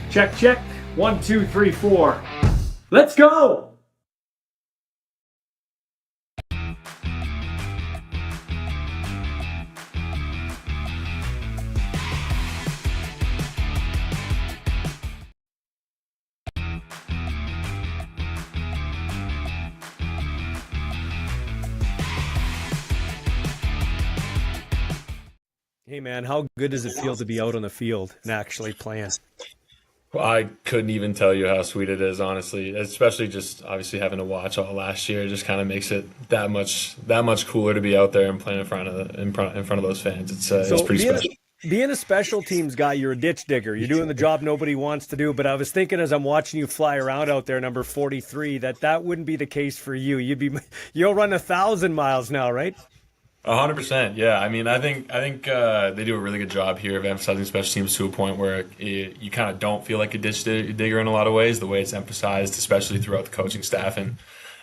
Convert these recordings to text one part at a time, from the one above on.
Check, check. 1, 2, 3, 4. Let's go! Hey man, how good does it feel to be out on the field and actually playing? I couldn't even tell you how sweet it is, honestly. Especially just obviously having to watch all last year, it just kind of makes it that much cooler to be out there and playing in front of those fans. It's So pretty special. being a special teams guy, you're a ditch digger. You're doing the job nobody wants to do. But I was thinking as I'm watching you fly around out there, number 43, that wouldn't be the case for you. You'll run 1,000 miles now, right? 100%. Yeah. I mean, I think they do a really good job here of emphasizing special teams to a point where you kind of don't feel like a digger in a lot of ways. The way it's emphasized, especially throughout the coaching staff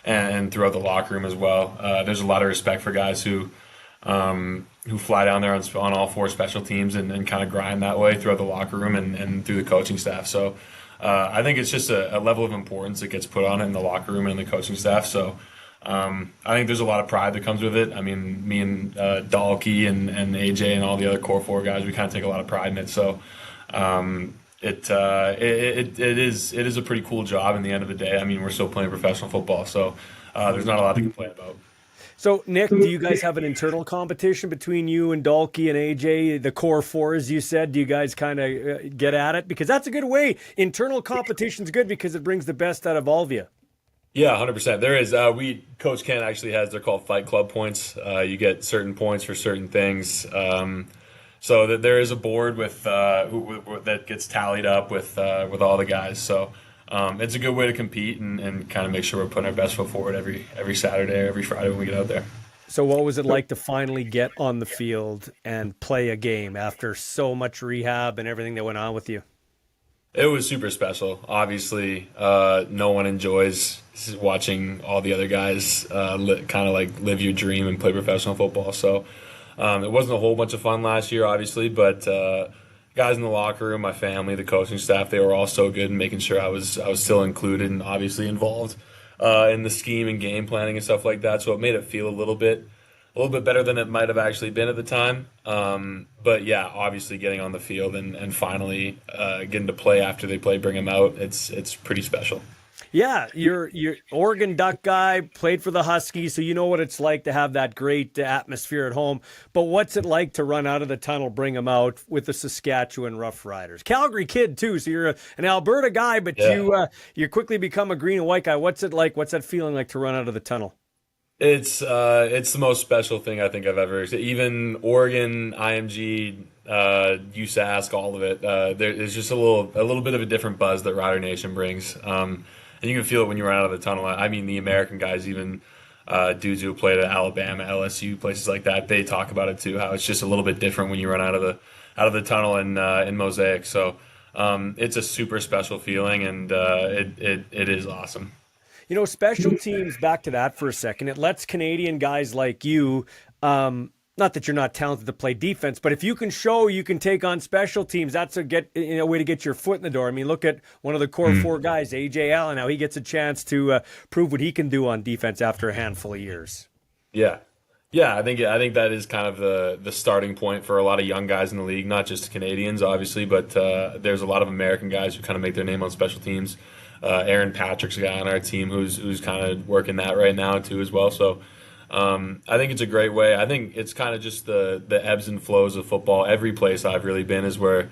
and throughout the locker room as well. There's a lot of respect for guys who fly down there on all four special teams and kind of grind that way throughout the locker room and through the coaching staff. So I think it's just a level of importance that gets put on it in the locker room and in the coaching staff. So I think there's a lot of pride that comes with it. I mean, me and Dalkey and AJ and all the other core four guys, we kind of take a lot of pride in it. So it is a pretty cool job. In the end of the day, I mean, we're still playing professional football, so there's not a lot to complain about. So, Nick, do you guys have an internal competition between you and Dalkey and AJ, the core four, as you said? Do you guys kind of get at it? Because that's a good way. Internal competition's good because it brings the best out of all of you. Yeah, 100%. There is. Coach Ken actually has. They're called Fight Club points. You get certain points for certain things. So that there is a board that gets tallied up with all the guys. So it's a good way to compete and kind of make sure we're putting our best foot forward every Saturday or every Friday when we get out there. So what was it like to finally get on the field and play a game after so much rehab and everything that went on with you? It was super special. Obviously, no one enjoys watching all the other guys kind of like live your dream and play professional football. So it wasn't a whole bunch of fun last year, obviously, but guys in the locker room, my family, the coaching staff, they were all so good in making sure I was still included and obviously involved in the scheme and game planning and stuff like that. So it made it feel a little bit better than it might have actually been at the time. But yeah, obviously getting on the field and finally getting to play after they play Bring 'em Out, it's pretty special. Yeah, you're Oregon Duck guy, played for the Huskies, so you know what it's like to have that great atmosphere at home. But what's it like to run out of the tunnel, Bring 'em Out with the Saskatchewan Roughriders? Calgary kid too, so you're an Alberta guy, but Yeah. you quickly become a green and white guy. What's it like? What's that feeling like to run out of the tunnel? It's the most special thing I think I've ever. Even Oregon, IMG, USask, all of it. There's just a little bit of a different buzz that Rider Nation brings, and you can feel it when you run out of the tunnel. I mean, the American guys, even dudes who played at Alabama, LSU, places like that, they talk about it too. How it's just a little bit different when you run out of the tunnel in Mosaic. So it's a super special feeling, and it is awesome. You know, special teams, back to that for a second, it lets Canadian guys like you, not that you're not talented to play defense, but if you can show you can take on special teams, that's a way to get your foot in the door. I mean, look at one of the core four guys, AJ Allen, how he gets a chance to prove what he can do on defense after a handful of years. Yeah. Yeah, I think that is kind of the starting point for a lot of young guys in the league, not just Canadians, obviously, but there's a lot of American guys who kind of make their name on special teams. Aaron Patrick's a guy on our team who's kind of working that right now too as well. So I think it's a great way. I think it's kind of just the ebbs and flows of football. Every place I've really been is where,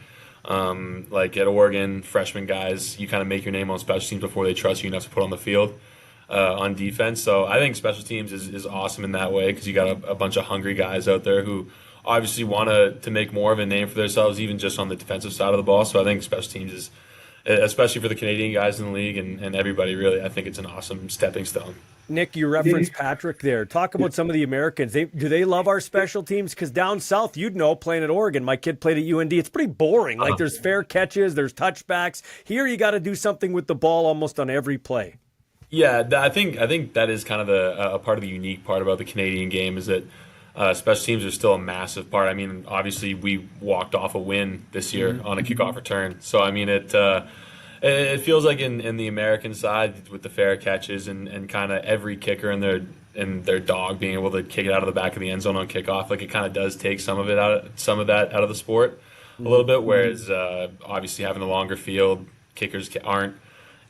like at Oregon, freshman guys, you kind of make your name on special teams before they trust you enough to put on the field on defense. So I think special teams is awesome in that way because you got a bunch of hungry guys out there who obviously want to make more of a name for themselves, even just on the defensive side of the ball. So I think special teams is, especially for the Canadian guys in the league and everybody really, I think it's an awesome stepping stone. Nick, you referenced Patrick there. Talk about some of the Americans. Do they love our special teams? Because down south, you'd know, playing at Oregon, my kid played at UND. It's pretty boring. Like there's fair catches, there's touchbacks. Here, you got to do something with the ball almost on every play. Yeah, I think that is kind of a part of the unique part about the Canadian game is that special teams are still a massive part. I mean, obviously we walked off a win this year on a kickoff return. So I mean, it feels like in the American side with the fair catches and kind of every kicker and their dog being able to kick it out of the back of the end zone on kickoff, like it kind of does take some of that out of the sport a little bit. Whereas obviously having a longer field, kickers aren't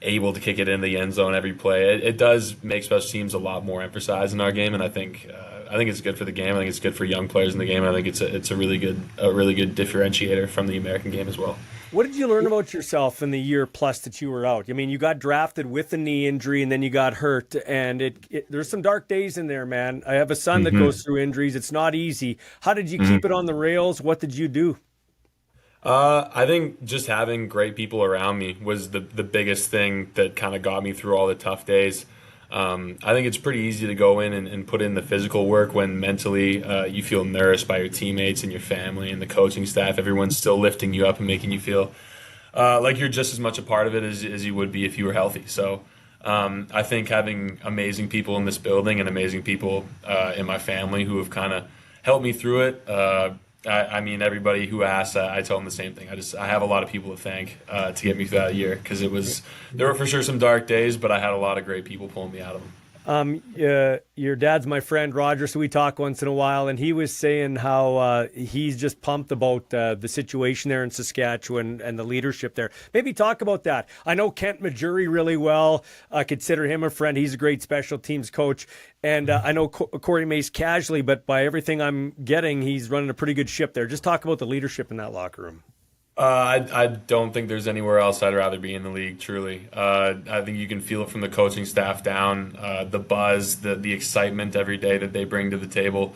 able to kick it in the end zone every play. It does make special teams a lot more emphasized in our game, and I think it's good for the game. I think it's good for young players in the game. And I think it's a really good differentiator from the American game as well. What did you learn about yourself in the year plus that you were out? I mean, you got drafted with a knee injury and then you got hurt, and there's some dark days in there, man. I have a son that goes through injuries. It's not easy. How did you keep it on the rails? What did you do? I think just having great people around me was the biggest thing that kind of got me through all the tough days. I think it's pretty easy to go in and put in the physical work when mentally you feel nourished by your teammates and your family and the coaching staff. Everyone's still lifting you up and making you feel like you're just as much a part of it as you would be if you were healthy. So I think having amazing people in this building and amazing people in my family who have kind of helped me through it. I mean, everybody who asks, I tell them the same thing. I have a lot of people to thank to get me through that year, because there were for sure some dark days, but I had a lot of great people pulling me out of them. Your dad's my friend Roger, so we talk once in a while, and he was saying how he's just pumped about the situation there in Saskatchewan and the leadership there. Maybe talk about that. I know Kent Majuri really well. I consider him a friend. He's a great special teams coach. And I know Corey Mace casually, but by everything I'm getting, he's running a pretty good ship there. Just talk about the leadership in that locker room. I don't think there's anywhere else I'd rather be in the league, truly. I think you can feel it from the coaching staff down, the buzz, the excitement every day that they bring to the table.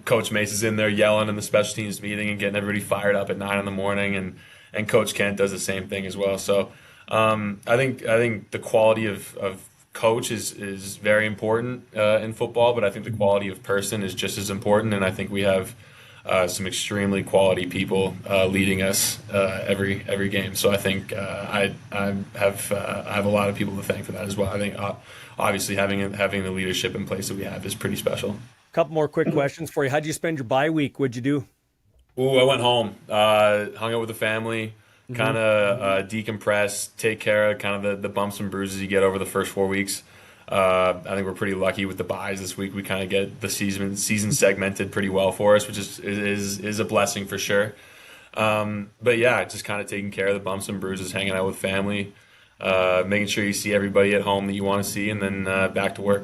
Coach Mace is in there yelling in the special teams meeting and getting everybody fired up at 9 a.m, and Coach Kent does the same thing as well. So I think the quality of coach is very important in football, but I think the quality of person is just as important, and I think we have some extremely quality people leading us every game. So I think I have a lot of people to thank for that as well. I think obviously having the leadership in place that we have is pretty special. A couple more quick questions for you. How'd you spend your bye week? What'd you do? I went home, hung out with the family, kind of decompress, take care of kind of the bumps and bruises you get over the first 4 weeks. I think we're pretty lucky with the buys this week. We kind of get the season segmented pretty well for us, which is a blessing for sure. But yeah, just kind of taking care of the bumps and bruises, hanging out with family, making sure you see everybody at home that you want to see, and then back to work.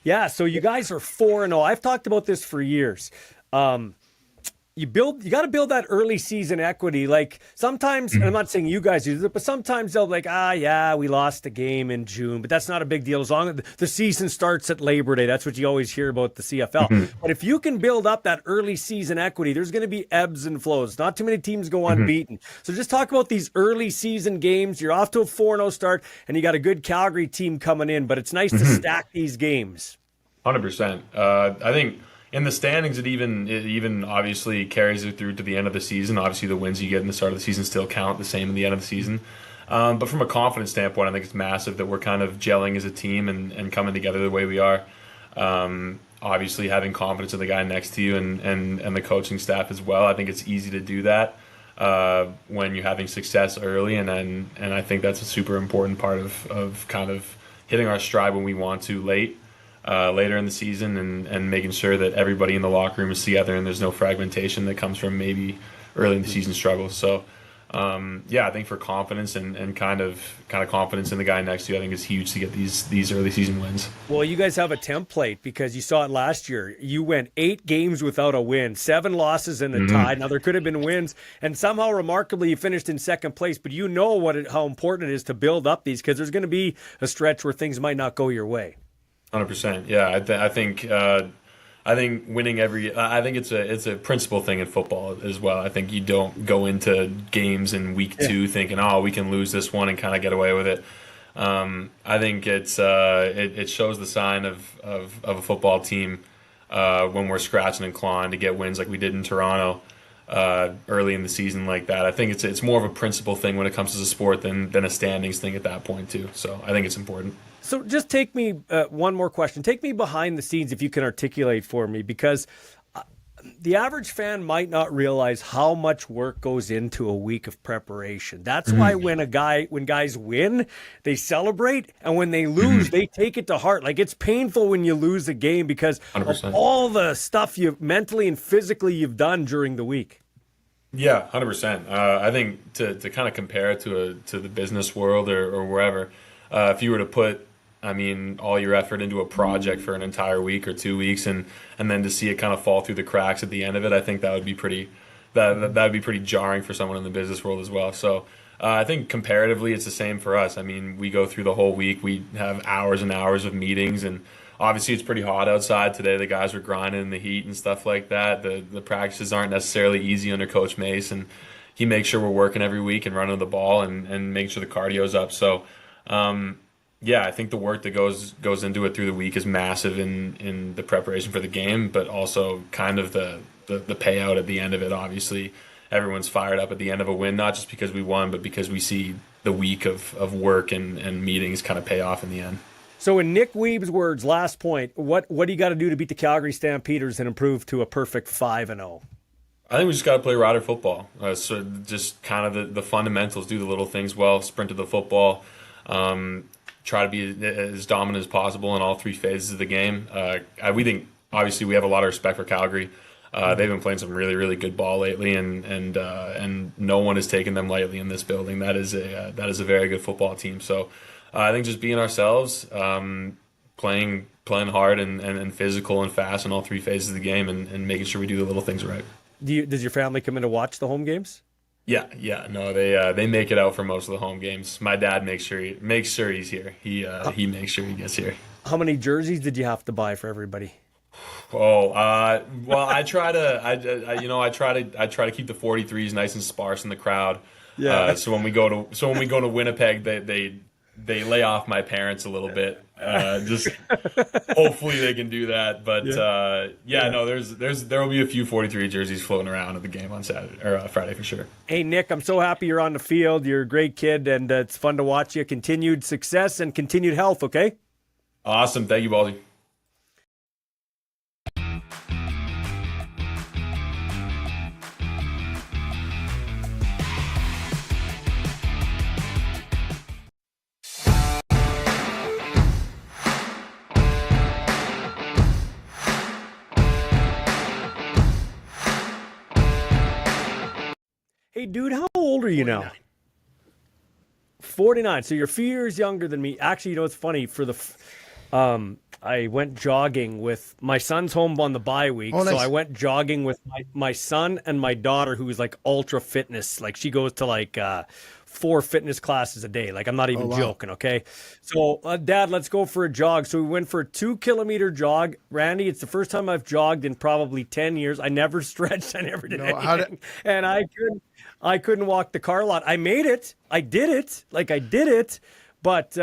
Yeah, so you guys are 4-0. I've talked about this for years. You got to build that early season equity. Like sometimes, and I'm not saying you guys do it, but sometimes they'll be like, yeah, we lost the game in June, but that's not a big deal as long as the season starts at Labor Day. That's what you always hear about the CFL. But if you can build up that early season equity, there's going to be ebbs and flows. Not too many teams go unbeaten. So just talk about these early season games. You're off to a 4-0 start, and you got a good Calgary team coming in, but it's nice to stack these games. 100%. I think in the standings, it even obviously carries it through to the end of the season. Obviously, the wins you get in the start of the season still count the same in the end of the season. But from a confidence standpoint, I think it's massive that we're kind of gelling as a team and coming together the way we are. Obviously, having confidence in the guy next to you and the coaching staff as well. I think it's easy to do that when you're having success early, and I think that's a super important part of kind of hitting our stride when we want to later in the season, and making sure that everybody in the locker room is together and there's no fragmentation that comes from maybe early in the season struggles. So I think for confidence and kind of confidence in the guy next to you, I think is huge to get these early season wins. Well, you guys have a template because you saw it last year. You went 8 games without a win, 7 losses and a tie. Now there could have been wins, and somehow remarkably you finished in second place. But you know how important it is to build up these, because there's going to be a stretch where things might not go your way. 100%. Yeah, I think winning I think it's a principle thing in football as well. I think you don't go into games in week 2 thinking, we can lose this one and kind of get away with it. I think it shows the sign of a football team when we're scratching and clawing to get wins like we did in Toronto early in the season like that. I think it's more of a principle thing when it comes to the sport than a standings thing at that point too. So I think it's important. So just take me, one more question. Take me behind the scenes if you can articulate for me, because the average fan might not realize how much work goes into a week of preparation. That's why when guys win, they celebrate, and when they lose, they take it to heart. Like, it's painful when you lose a game because 100%. of all the stuff you've mentally and physically you've done during the week. Yeah, 100%. I think to kind of compare it to the business world or wherever, if you were to put, I mean, all your effort into a project for an entire week or 2 weeks, and then to see it kind of fall through the cracks at the end of it, I think that would be pretty jarring for someone in the business world as well. So I think comparatively, it's the same for us. I mean, we go through the whole week. We have hours and hours of meetings, and obviously it's pretty hot outside today. The guys are grinding in the heat and stuff like that. The practices aren't necessarily easy under Coach Mace, and he makes sure we're working every week and running the ball and making sure the cardio's up. So yeah, I think the work that goes into it through the week is massive in the preparation for the game, but also kind of the payout at the end of it. Obviously, everyone's fired up at the end of a win, not just because we won, but because we see the week of work and meetings kind of pay off in the end. So in Nick Wiebe's words, last point, what do you got to do to beat the Calgary Stampeders and improve to a perfect 5-0? I think we just got to play Rider football. So just kind of the fundamentals, do the little things well, sprint to the football, try to be as dominant as possible in all three phases of the game. We think, obviously, we have a lot of respect for Calgary. They've been playing some really, really good ball lately, and no one has taken them lightly in this building. That is a very good football team. So I think just being ourselves, playing hard and physical and fast in all three phases of the game, and making sure we do the little things right. Does your family come in to watch the home games? Yeah, no, they make it out for most of the home games. My dad makes sure he's here. He makes sure he gets here. How many jerseys did you have to buy for everybody? Oh, well, I try to keep the 43s nice and sparse in the crowd. Yeah. So when we go to Winnipeg, they lay off my parents a little bit. Just hopefully they can do that. But no, there will be a few 43 jerseys floating around at the game on Saturday or Friday for sure. Hey Nick, I'm so happy you're on the field. You're a great kid, and it's fun to watch you. Continued success and continued health. Okay. Awesome. Thank you, Ballsy. Hey, dude, how old are you 49. Now? 49. So you're a few years younger than me. Actually, you know, it's funny. I went jogging with my son's home on the bye week. Oh, nice. So I went jogging with my son and my daughter, who is like ultra fitness. Like, she goes to like 4 fitness classes a day. Like, I'm not even joking, okay? So, Dad, let's go for a jog. So we went for a 2-kilometer jog. Randy, it's the first time I've jogged in probably 10 years. I never stretched. I never did anything. And I couldn't walk the car lot. I made it. I did it. But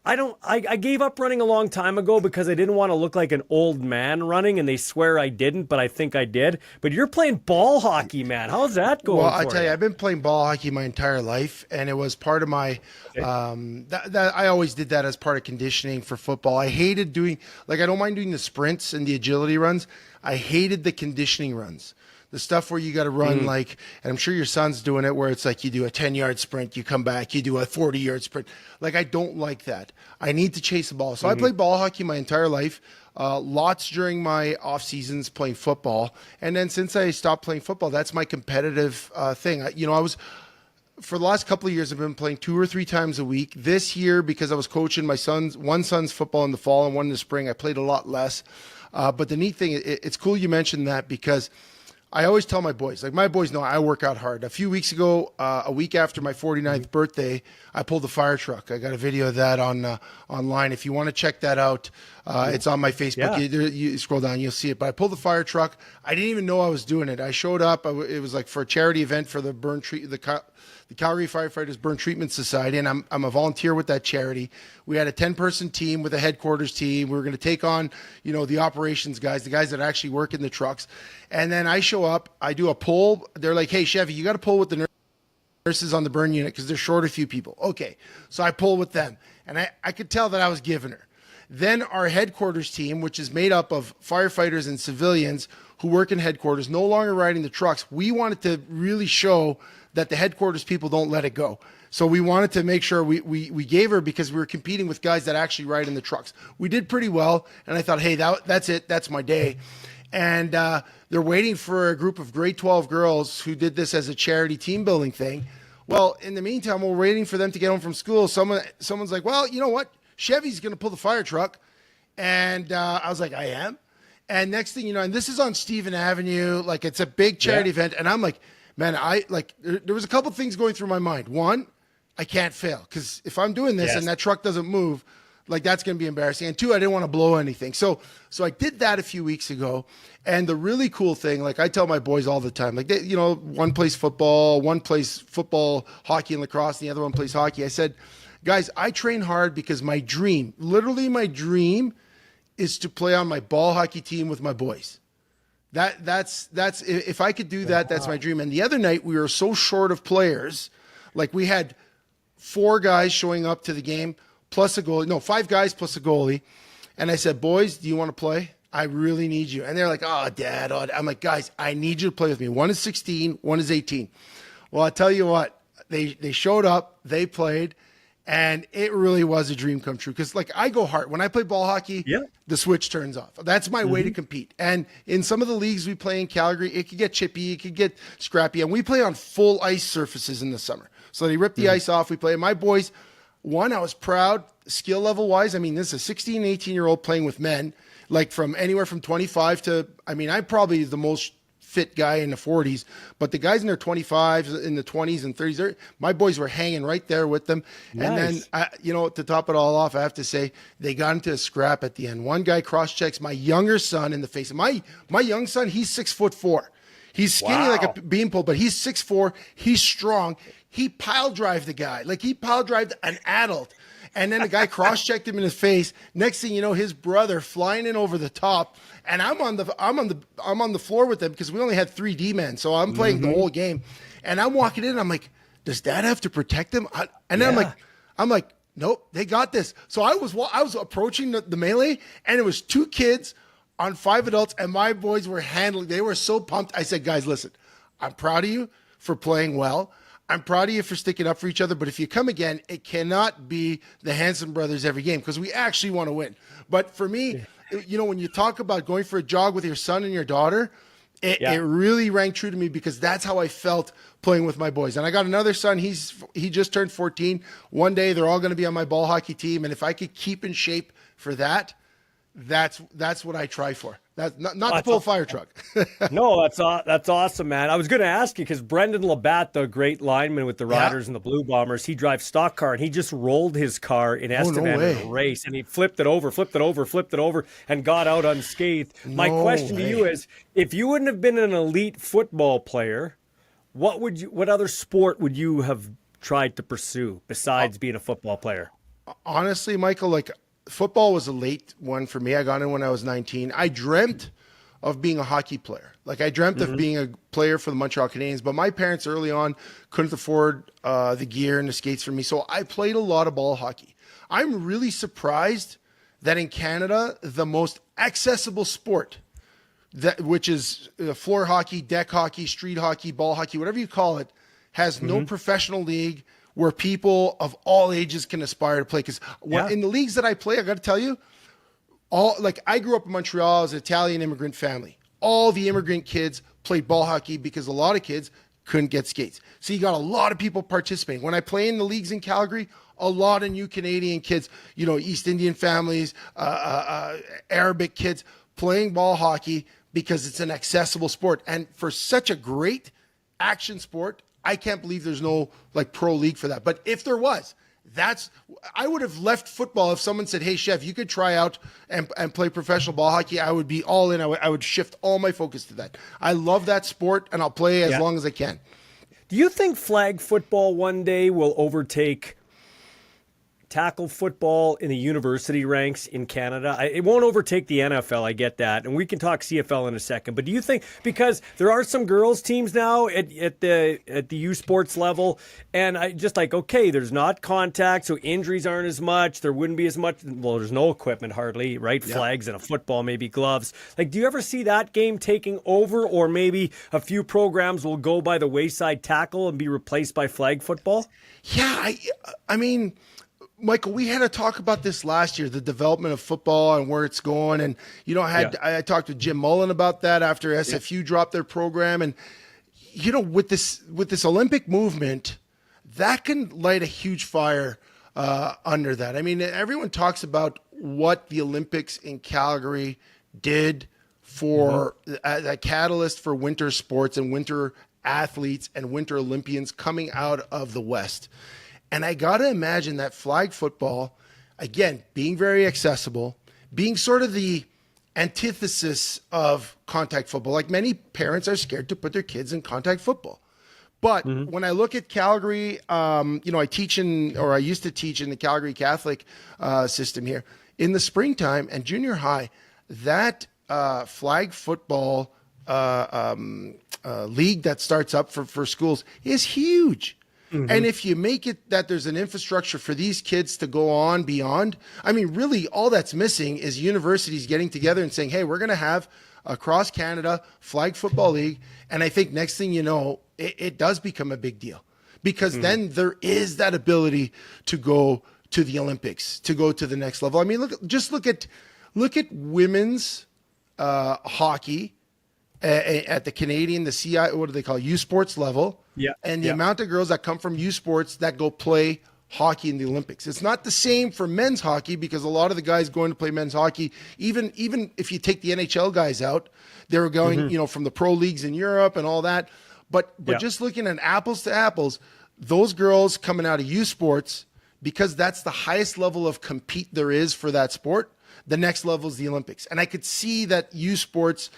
I gave up running a long time ago because I didn't want to look like an old man running, and they swear I didn't, but I think I did. But you're playing ball hockey, man. How's that going? Well, I tell you, I've been playing ball hockey my entire life, and it was part of my I always did that as part of conditioning for football. I hated doing, I don't mind doing the sprints and the agility runs. I hated the conditioning runs. The stuff where you got to run and I'm sure your son's doing it, where it's like you do a 10-yard sprint, you come back, you do a 40-yard sprint. I don't like that. I need to chase the ball. So I played ball hockey my entire life, lots during my off seasons playing football. And then since I stopped playing football, that's my competitive thing. For the last couple of years, I've been playing 2 or 3 times a week. This year, because I was coaching my one son's football in the fall and one in the spring, I played a lot less. But the neat thing, it's cool you mentioned that, because I always tell my boys, my boys know I work out hard. A few weeks ago, a week after my 49th birthday, I pulled a fire truck. I got a video of that online. If you want to check that out, it's on my Facebook. Yeah. You scroll down, you'll see it. But I pulled the fire truck. I didn't even know I was doing it. I showed up. It was for a charity event for the the Calgary Firefighters Burn Treatment Society, and I'm a volunteer with that charity. We had a 10-person team with a headquarters team. We were going to take on, the operations guys, the guys that actually work in the trucks. And then I show up, I do a pull. They're like, "Hey, Chevy, you got to pull with the nurse." nurses on the burn unit because they're short a few people. Okay, so I pull with them, and I could tell that I was giving her. Then our headquarters team, which is made up of firefighters and civilians who work in headquarters, no longer riding the trucks. We wanted to really show that the headquarters people don't let it go. So we wanted to make sure we gave her, because we were competing with guys that actually ride in the trucks. We did pretty well, and I thought, hey, that's it. That's my day. And they're waiting for a group of grade 12 girls who did this as a charity team building thing. Well, in the meantime, we're waiting for them to get home from school. Someone's like, well, you know what? Chevy's going to pull the fire truck. And I was like, I am? And next thing you know, and this is on Stephen Avenue, like it's a big charity event. And I'm like, man, there was a couple things going through my mind. One, I can't fail, because if I'm doing this and that truck doesn't move, like that's going to be embarrassing. And two, I didn't want to blow anything. So I did that a few weeks ago. And the really cool thing, like I tell my boys all the time, like one plays football, hockey and lacrosse, and the other one plays hockey. I said, guys, I train hard because my dream is to play on my ball hockey team with my boys. That's if I could do that, that's my dream. And the other night we were so short of players, like we had 4 guys showing up to the game plus a goalie. No, 5 guys plus a goalie. And I said, boys, do you want to play? I really need you. And they're like, oh, Dad. I'm like, guys, I need you to play with me. One is 16, one is 18. Well, I tell you what, they showed up, they played, and it really was a dream come true. Because like I go hard. When I play ball hockey, the switch turns off. That's my way to compete. And in some of the leagues we play in Calgary, it could get chippy, it could get scrappy. And we play on full ice surfaces in the summer. So they rip the ice off. We play. My boys, one, I was proud, skill level wise. I mean, this is a 16, 18-year-old playing with men, like from anywhere from 25 to, I mean, I'm probably the most fit guy in the 40s, but the guys in their 25s, in the 20s and 30s, my boys were hanging right there with them. Nice. And then, to top it all off, I have to say, they got into a scrap at the end. One guy cross-checks my younger son in the face. My young son, he's 6'4". He's skinny like a beanpole, but he's 6'4". He's strong. He pile drived the guy. Like he pile drived an adult. And then the guy cross-checked him in his face. Next thing you know, his brother flying in over the top, and I'm on the floor with them because we only had 3 D-men, so I'm playing the whole game. And I'm walking in, and I'm like, does Dad have to protect him? And then I'm like, nope, they got this. So I was approaching the melee, and it was 2 kids on 5 adults, and my boys were handling. They were so pumped. I said, guys, listen, I'm proud of you for playing well. I'm proud of you for sticking up for each other, but if you come again, it cannot be the Hanson brothers every game because we actually want to win. But for me, when you talk about going for a jog with your son and your daughter, it really rang true to me because that's how I felt playing with my boys. And I got another son. He just turned 14. One day they're all going to be on my ball hockey team, and if I could keep in shape for that, that's what I try for. That's not to pull a fire truck. No, that's awesome, man. I was going to ask you because Brendan Labatt, the great lineman with the Riders and the Blue Bombers, he drives stock car, and he just rolled his car in Estevan in a race, and he flipped it over, and got out unscathed. My question to you is, if you wouldn't have been an elite football player, what other sport would you have tried to pursue besides being a football player? Honestly, Michael, football was a late one for me. I got in when I was 19. I dreamt of being a hockey player. I dreamt of being a player for the Montreal Canadiens, but my parents early on couldn't afford the gear and the skates for me. So I played a lot of ball hockey. I'm really surprised that in Canada, the most accessible sport, which is floor hockey, deck hockey, street hockey, ball hockey, whatever you call it, has no professional league where people of all ages can aspire to play. Because in the leagues that I play, I got to tell you, I grew up in Montreal as an Italian immigrant family. All the immigrant kids played ball hockey because a lot of kids couldn't get skates. So you got a lot of people participating. When I play in the leagues in Calgary, a lot of new Canadian kids, East Indian families, Arabic kids playing ball hockey because it's an accessible sport. And for such a great action sport, I can't believe there's no pro league for that. But if there was, I would have left football if someone said, hey, Chev, you could try out and play professional ball hockey. I would be all in. I would shift all my focus to that. I love that sport, and I'll play as long as I can. Do you think flag football one day will overtake tackle football in the university ranks in Canada? It won't overtake the NFL, I get that, and we can talk CFL in a second. But do you think, because there are some girls teams now at the U Sports level, and I just like, okay, there's not contact, so injuries aren't as much. There wouldn't be as much. Well, there's no equipment hardly, right? Yeah. Flags and a football, maybe gloves. Like, do you ever see that game taking over, or maybe a few programs will go by the wayside tackle and be replaced by flag football? Yeah, I mean, Michael, we had to talk about this last year, the development of football and where it's going. And, you know, I talked to Jim Mullen about that after SFU dropped their program. And, you know, with this Olympic movement, that can light a huge fire under that. I mean, everyone talks about what the Olympics in Calgary did for a catalyst for winter sports and winter athletes and winter Olympians coming out of the West. And I got to imagine that flag football, again, being very accessible, being sort of the antithesis of contact football. Like, many parents are scared to put their kids in contact football. But when I look at Calgary, you know, I used to teach in the Calgary Catholic system here. In the springtime and junior high, that flag football league that starts up for schools is huge. And if you make it that there's an infrastructure for these kids to go on beyond, I mean, really all that's missing is universities getting together and saying, hey, we're going to have a cross Canada flag football league. And I think next thing you know, it does become a big deal, because then there is that ability to go to the Olympics, to go to the next level. I mean, look at women's hockey at the Canadian, the CI, what do they call it? U Sports level. Yeah. And the amount of girls that come from U Sports that go play hockey in the Olympics. It's not the same for men's hockey, because a lot of the guys going to play men's hockey, even if you take the NHL guys out, they're going, you know, from the pro leagues in Europe and all that. But just looking at apples to apples, those girls coming out of U Sports, because that's the highest level of compete there is for that sport, the next level is the Olympics. And I could see that U Sports,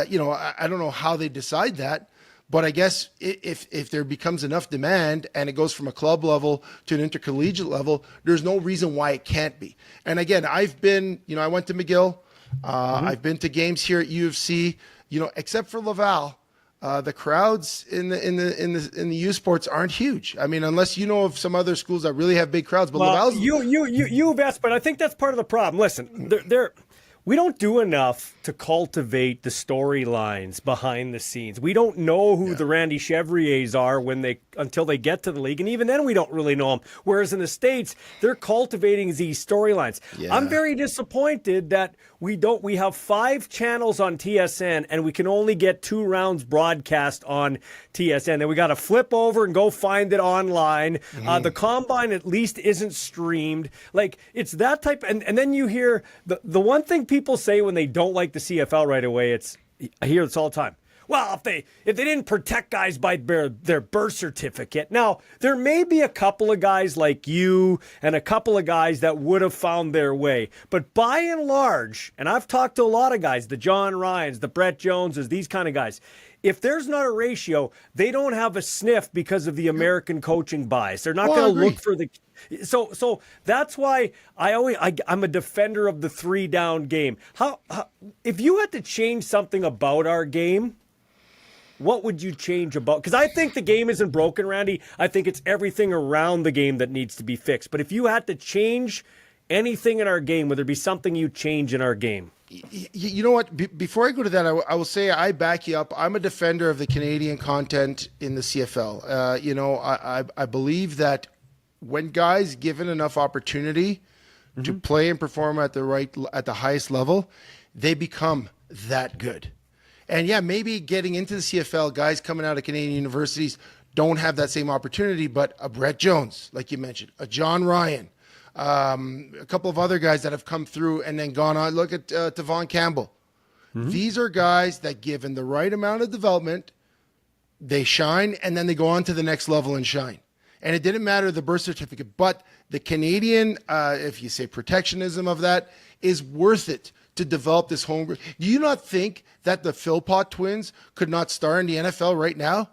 you know, I don't know how they decide that, but I guess if there becomes enough demand and it goes from a club level to an intercollegiate level, there's no reason why it can't be. And again, I've been, you know, I went to McGill. I've been to games here at U of C, you know, except for Laval. The crowds in the U Sports aren't huge. I mean, unless you know of some other schools that really have big crowds. But Laval's you best, but I think that's part of the problem. Listen, we don't do enough to cultivate the storylines behind the scenes. We don't know who the Randy Chevriers are until they get to the league, and even then we don't really know them. Whereas in the States, they're cultivating these storylines. Yeah. I'm very disappointed that we have 5 channels on TSN and we can only get 2 rounds broadcast on TSN. Then we got to flip over and go find it online. The combine at least isn't streamed. Like, it's that type. And then you hear the one thing people say when they don't like the CFL right away, I hear this all the time. Well, if they didn't protect guys by their birth certificate. Now, there may be a couple of guys like you and a couple of guys that would have found their way. But by and large, and I've talked to a lot of guys, the John Ryans, the Brett Joneses, these kind of guys, if there's not a ratio, they don't have a sniff because of the American coaching bias. They're not going to look for the... So that's why I'm a defender of the 3-down game. How if you had to change something about our game, what would you change about? Because I think the game isn't broken, Randy. I think it's everything around the game that needs to be fixed. But if you had to change anything in our game, would there be something you change in our game? You know what? Before I go to that, I will say I back you up. I'm a defender of the Canadian content in the CFL. You know, I believe that when guys given enough opportunity to play and perform at the highest level, they become that good. And yeah, maybe getting into the CFL, guys coming out of Canadian universities don't have that same opportunity, but a Brett Jones, like you mentioned, a John Ryan, a couple of other guys that have come through and then gone on. Look at Tavon Campbell. These are guys that, given the right amount of development, they shine, and then they go on to the next level and shine. And it didn't matter the birth certificate, but the Canadian, if you say protectionism of that, is worth it to develop this home. Do you not think that the Philpott twins could not star in the NFL right now?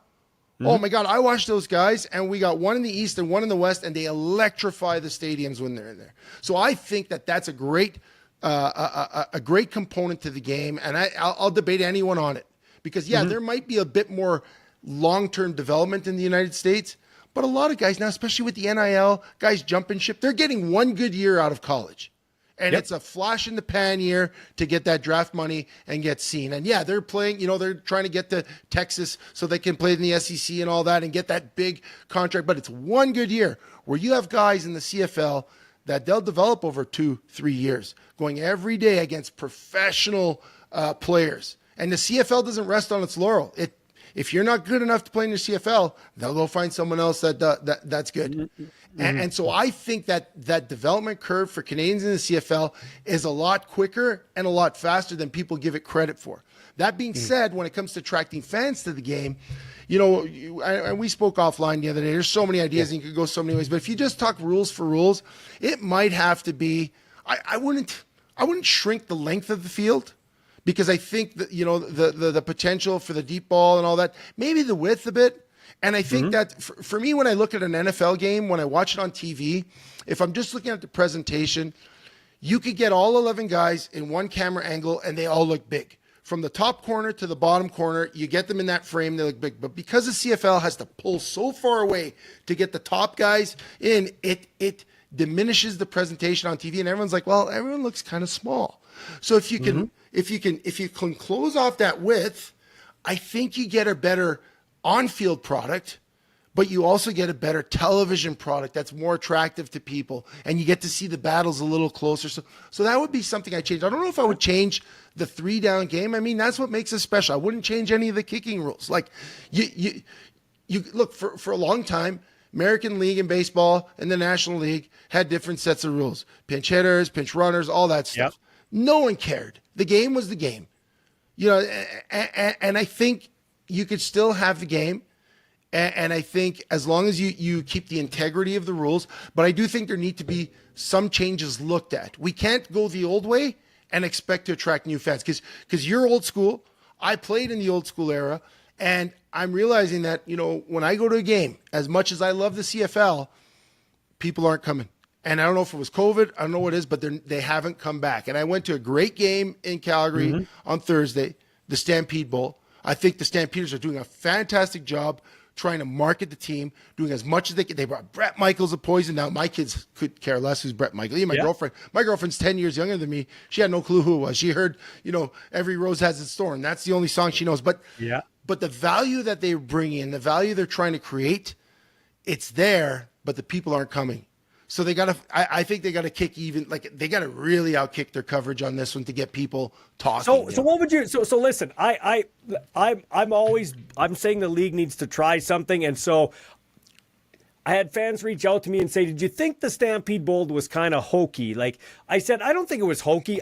Oh my God, I watched those guys, and we got one in the East and one in the West, and they electrify the stadiums when they're in there. So I think that that's a great component to the game, and I'll debate anyone on it. Because, there might be a bit more long-term development in the United States, but a lot of guys now, especially with the NIL, guys jumping ship, they're getting one good year out of college. And it's a flash in the pan year to get that draft money and get seen. And they're playing, they're trying to get to Texas so they can play in the SEC and all that and get that big contract. But it's one good year where you have guys in the CFL that they'll develop over 2-3 years, going every day against professional players. And the CFL doesn't rest on its laurel. If you're not good enough to play in the CFL, they'll go find someone else that's good. And so I think that development curve for Canadians in the CFL is a lot quicker and a lot faster than people give it credit for. That being said, when it comes to attracting fans to the game, and we spoke offline the other day, there's so many ideas and you could go so many ways, but if you just talk rules for rules, it might have to be, I wouldn't shrink the length of the field. Because I think that, the potential for the deep ball and all that, maybe the width a bit. And I think that for me, when I look at an NFL game, when I watch it on TV, if I'm just looking at the presentation, you could get all 11 guys in one camera angle and they all look big. From the top corner to the bottom corner, you get them in that frame, they look big. But because the CFL has to pull so far away to get the top guys in, it diminishes the presentation on TV and everyone's like, well, everyone looks kind of small. So if you can close off that width, I think you get a better on-field product, but you also get a better television product that's more attractive to people, and you get to see the battles a little closer. So that would be something I change. I don't know if I would change the 3-down game. I mean, that's what makes it special. I wouldn't change any of the kicking rules. Like you look for a long time. American League and baseball and the National League had different sets of rules. Pinch hitters, pinch runners, all that stuff. No one cared. The game was the game. And I think you could still have the game. And I think as long as you keep the integrity of the rules, but I do think there need to be some changes looked at. We can't go the old way and expect to attract new fans because you're old school. I played in the old school era, and I'm realizing that, when I go to a game, as much as I love the CFL, people aren't coming. And I don't know if it was COVID, I don't know what it is, but they haven't come back. And I went to a great game in Calgary on Thursday, the Stampede Bowl. I think the Stampeders are doing a fantastic job trying to market the team, doing as much as they can. They brought Brett Michaels of Poison. Now, my kids could care less who's Brett Michaels. My girlfriend. My girlfriend's 10 years younger than me. She had no clue who it was. She heard, Every Rose Has Its Thorn. That's the only song she knows. But the value that they bring in, the value they're trying to create, it's there, but the people aren't coming. So I think they gotta kick even, like they gotta really outkick their coverage on this one to get people talking. So what would you? So listen, I'm saying the league needs to try something, and so I had fans reach out to me and say, "Did you think the Stampede Bowl was kind of hokey?" Like I said, I don't think it was hokey.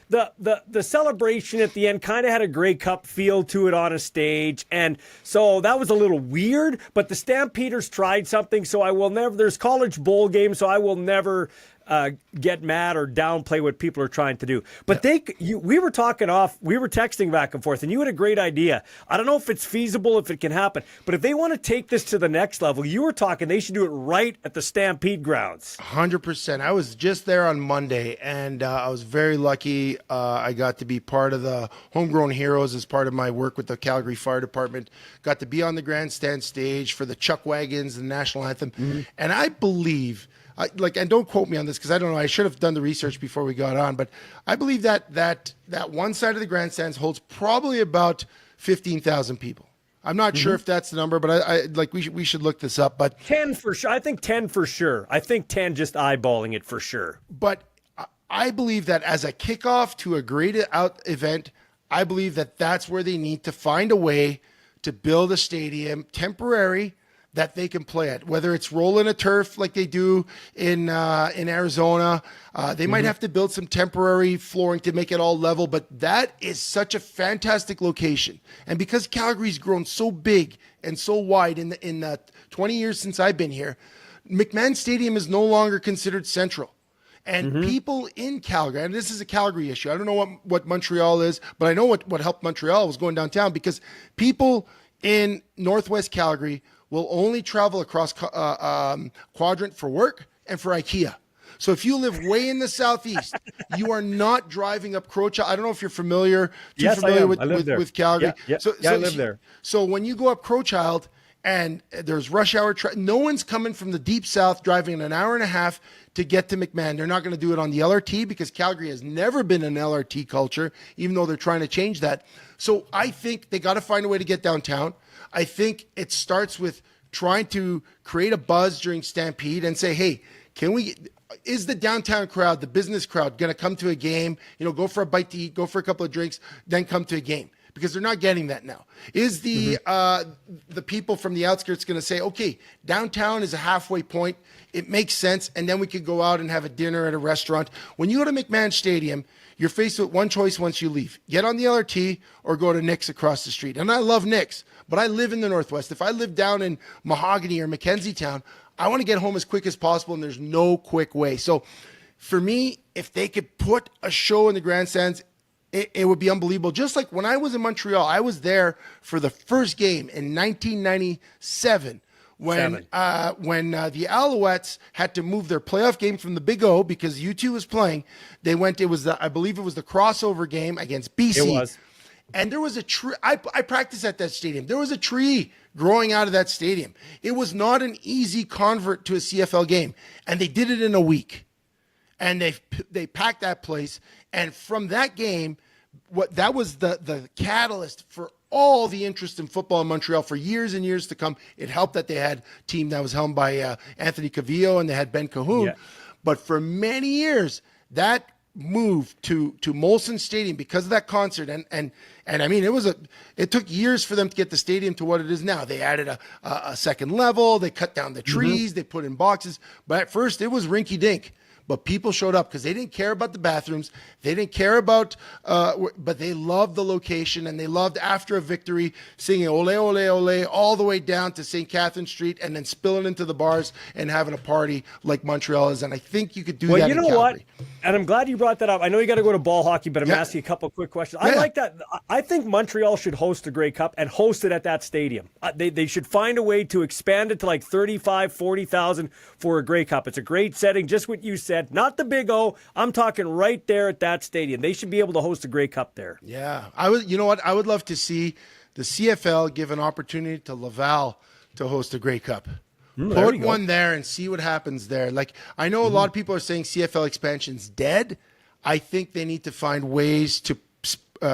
The celebration at the end kind of had a Grey Cup feel to it on a stage, and so that was a little weird, but the Stampeders tried something, so I will never, there's college bowl games, so I will never get mad or downplay what people are trying to do. But we were texting back and forth, and you had a great idea. I don't know if it's feasible, if it can happen, but if they want to take this to the next level, you were talking they should do it right at the Stampede grounds. 100%. I was just there on Monday, and I was very lucky. I got to be part of the Homegrown Heroes as part of my work with the Calgary Fire Department. Got to be on the grandstand stage for the Chuck Wagons, the national anthem. And I believe, and don't quote me on this because I don't know, I should have done the research before we got on, but I believe that one side of the grandstands holds probably about 15,000 people. I'm not sure if that's the number, but we should look this up. But 10 for sure. I think 10 for sure. I think 10 just eyeballing it for sure. But I believe that as a kickoff to a great out event, I believe that that's where they need to find a way to build a stadium, temporary, that they can play at, whether it's rolling a turf like they do in Arizona. They might have to build some temporary flooring to make it all level, but that is such a fantastic location. And because Calgary's grown so big and so wide in the 20 years since I've been here, McMahon Stadium is no longer considered central. And people in Calgary, and this is a Calgary issue. I don't know what Montreal is, but I know what helped Montreal was going downtown, because people in Northwest Calgary will only travel across quadrant for work and for IKEA. So if you live way in the southeast, you are not driving up Crowchild. I don't know if you're familiar with Calgary. Yeah, I live there. So when you go up Crowchild and there's rush hour, no one's coming from the deep south driving an hour and a half to get to McMahon. They're not going to do it on the LRT because Calgary has never been an LRT culture, even though they're trying to change that. So I think they got to find a way to get downtown. I think it starts with trying to create a buzz during Stampede and say, hey, is the downtown crowd, the business crowd, going to come to a game, go for a bite to eat, go for a couple of drinks, then come to a game? Because they're not getting that now. Is the people from the outskirts going to say, okay, downtown is a halfway point, it makes sense, and then we could go out and have a dinner at a restaurant? When you go to McMahon Stadium, you're faced with one choice once you leave. Get on the LRT or go to Nick's across the street. And I love Nick's, but I live in the Northwest. If I live down in Mahogany or Mackenzie Town, I want to get home as quick as possible, and there's no quick way. So for me, if they could put a show in the grandstands, it would be unbelievable. Just like when I was in Montreal, I was there for the first game in 1997 when the Alouettes had to move their playoff game from the Big O because U2 was playing. They went. I believe it was the crossover game against BC. It was. And there was a tree. I practiced at that stadium. There was a tree growing out of that stadium. It was not an easy convert to a CFL game, and they did it in a week. And they packed that place. And from that game, that was the catalyst for all the interest in football in Montreal for years and years to come. It helped that they had a team that was helmed by Anthony Cavillo and they had Ben Cahoon. Yeah. But for many years, that moved to Molson Stadium because of that concert. And I mean, it took years for them to get the stadium to what it is now. They added a second level. They cut down the trees. They put in boxes. But at first, it was rinky dink. But people showed up because they didn't care about the bathrooms. They didn't care about, but they loved the location, and they loved after a victory singing "Ole Ole Ole" all the way down to St. Catherine Street, and then spilling into the bars and having a party like Montreal is. And I think you could do that. Well, you know what? Calgary. And I'm glad you brought that up. I know you got to go to ball hockey, but I'm asking you a couple of quick questions. I like that. I think Montreal should host a Grey Cup and host it at that stadium. They should find a way to expand it to like 35, 40,000 for a Grey Cup. It's a great setting, just what you said. Not the Big O. I'm talking right there at that stadium. They should be able to host a Grey Cup there. Yeah. You know what? I would love to see the CFL give an opportunity to Laval to host a Grey Cup. Put one there and see what happens there. Like, I know a lot of people are saying CFL expansion's dead. I think they need to find ways to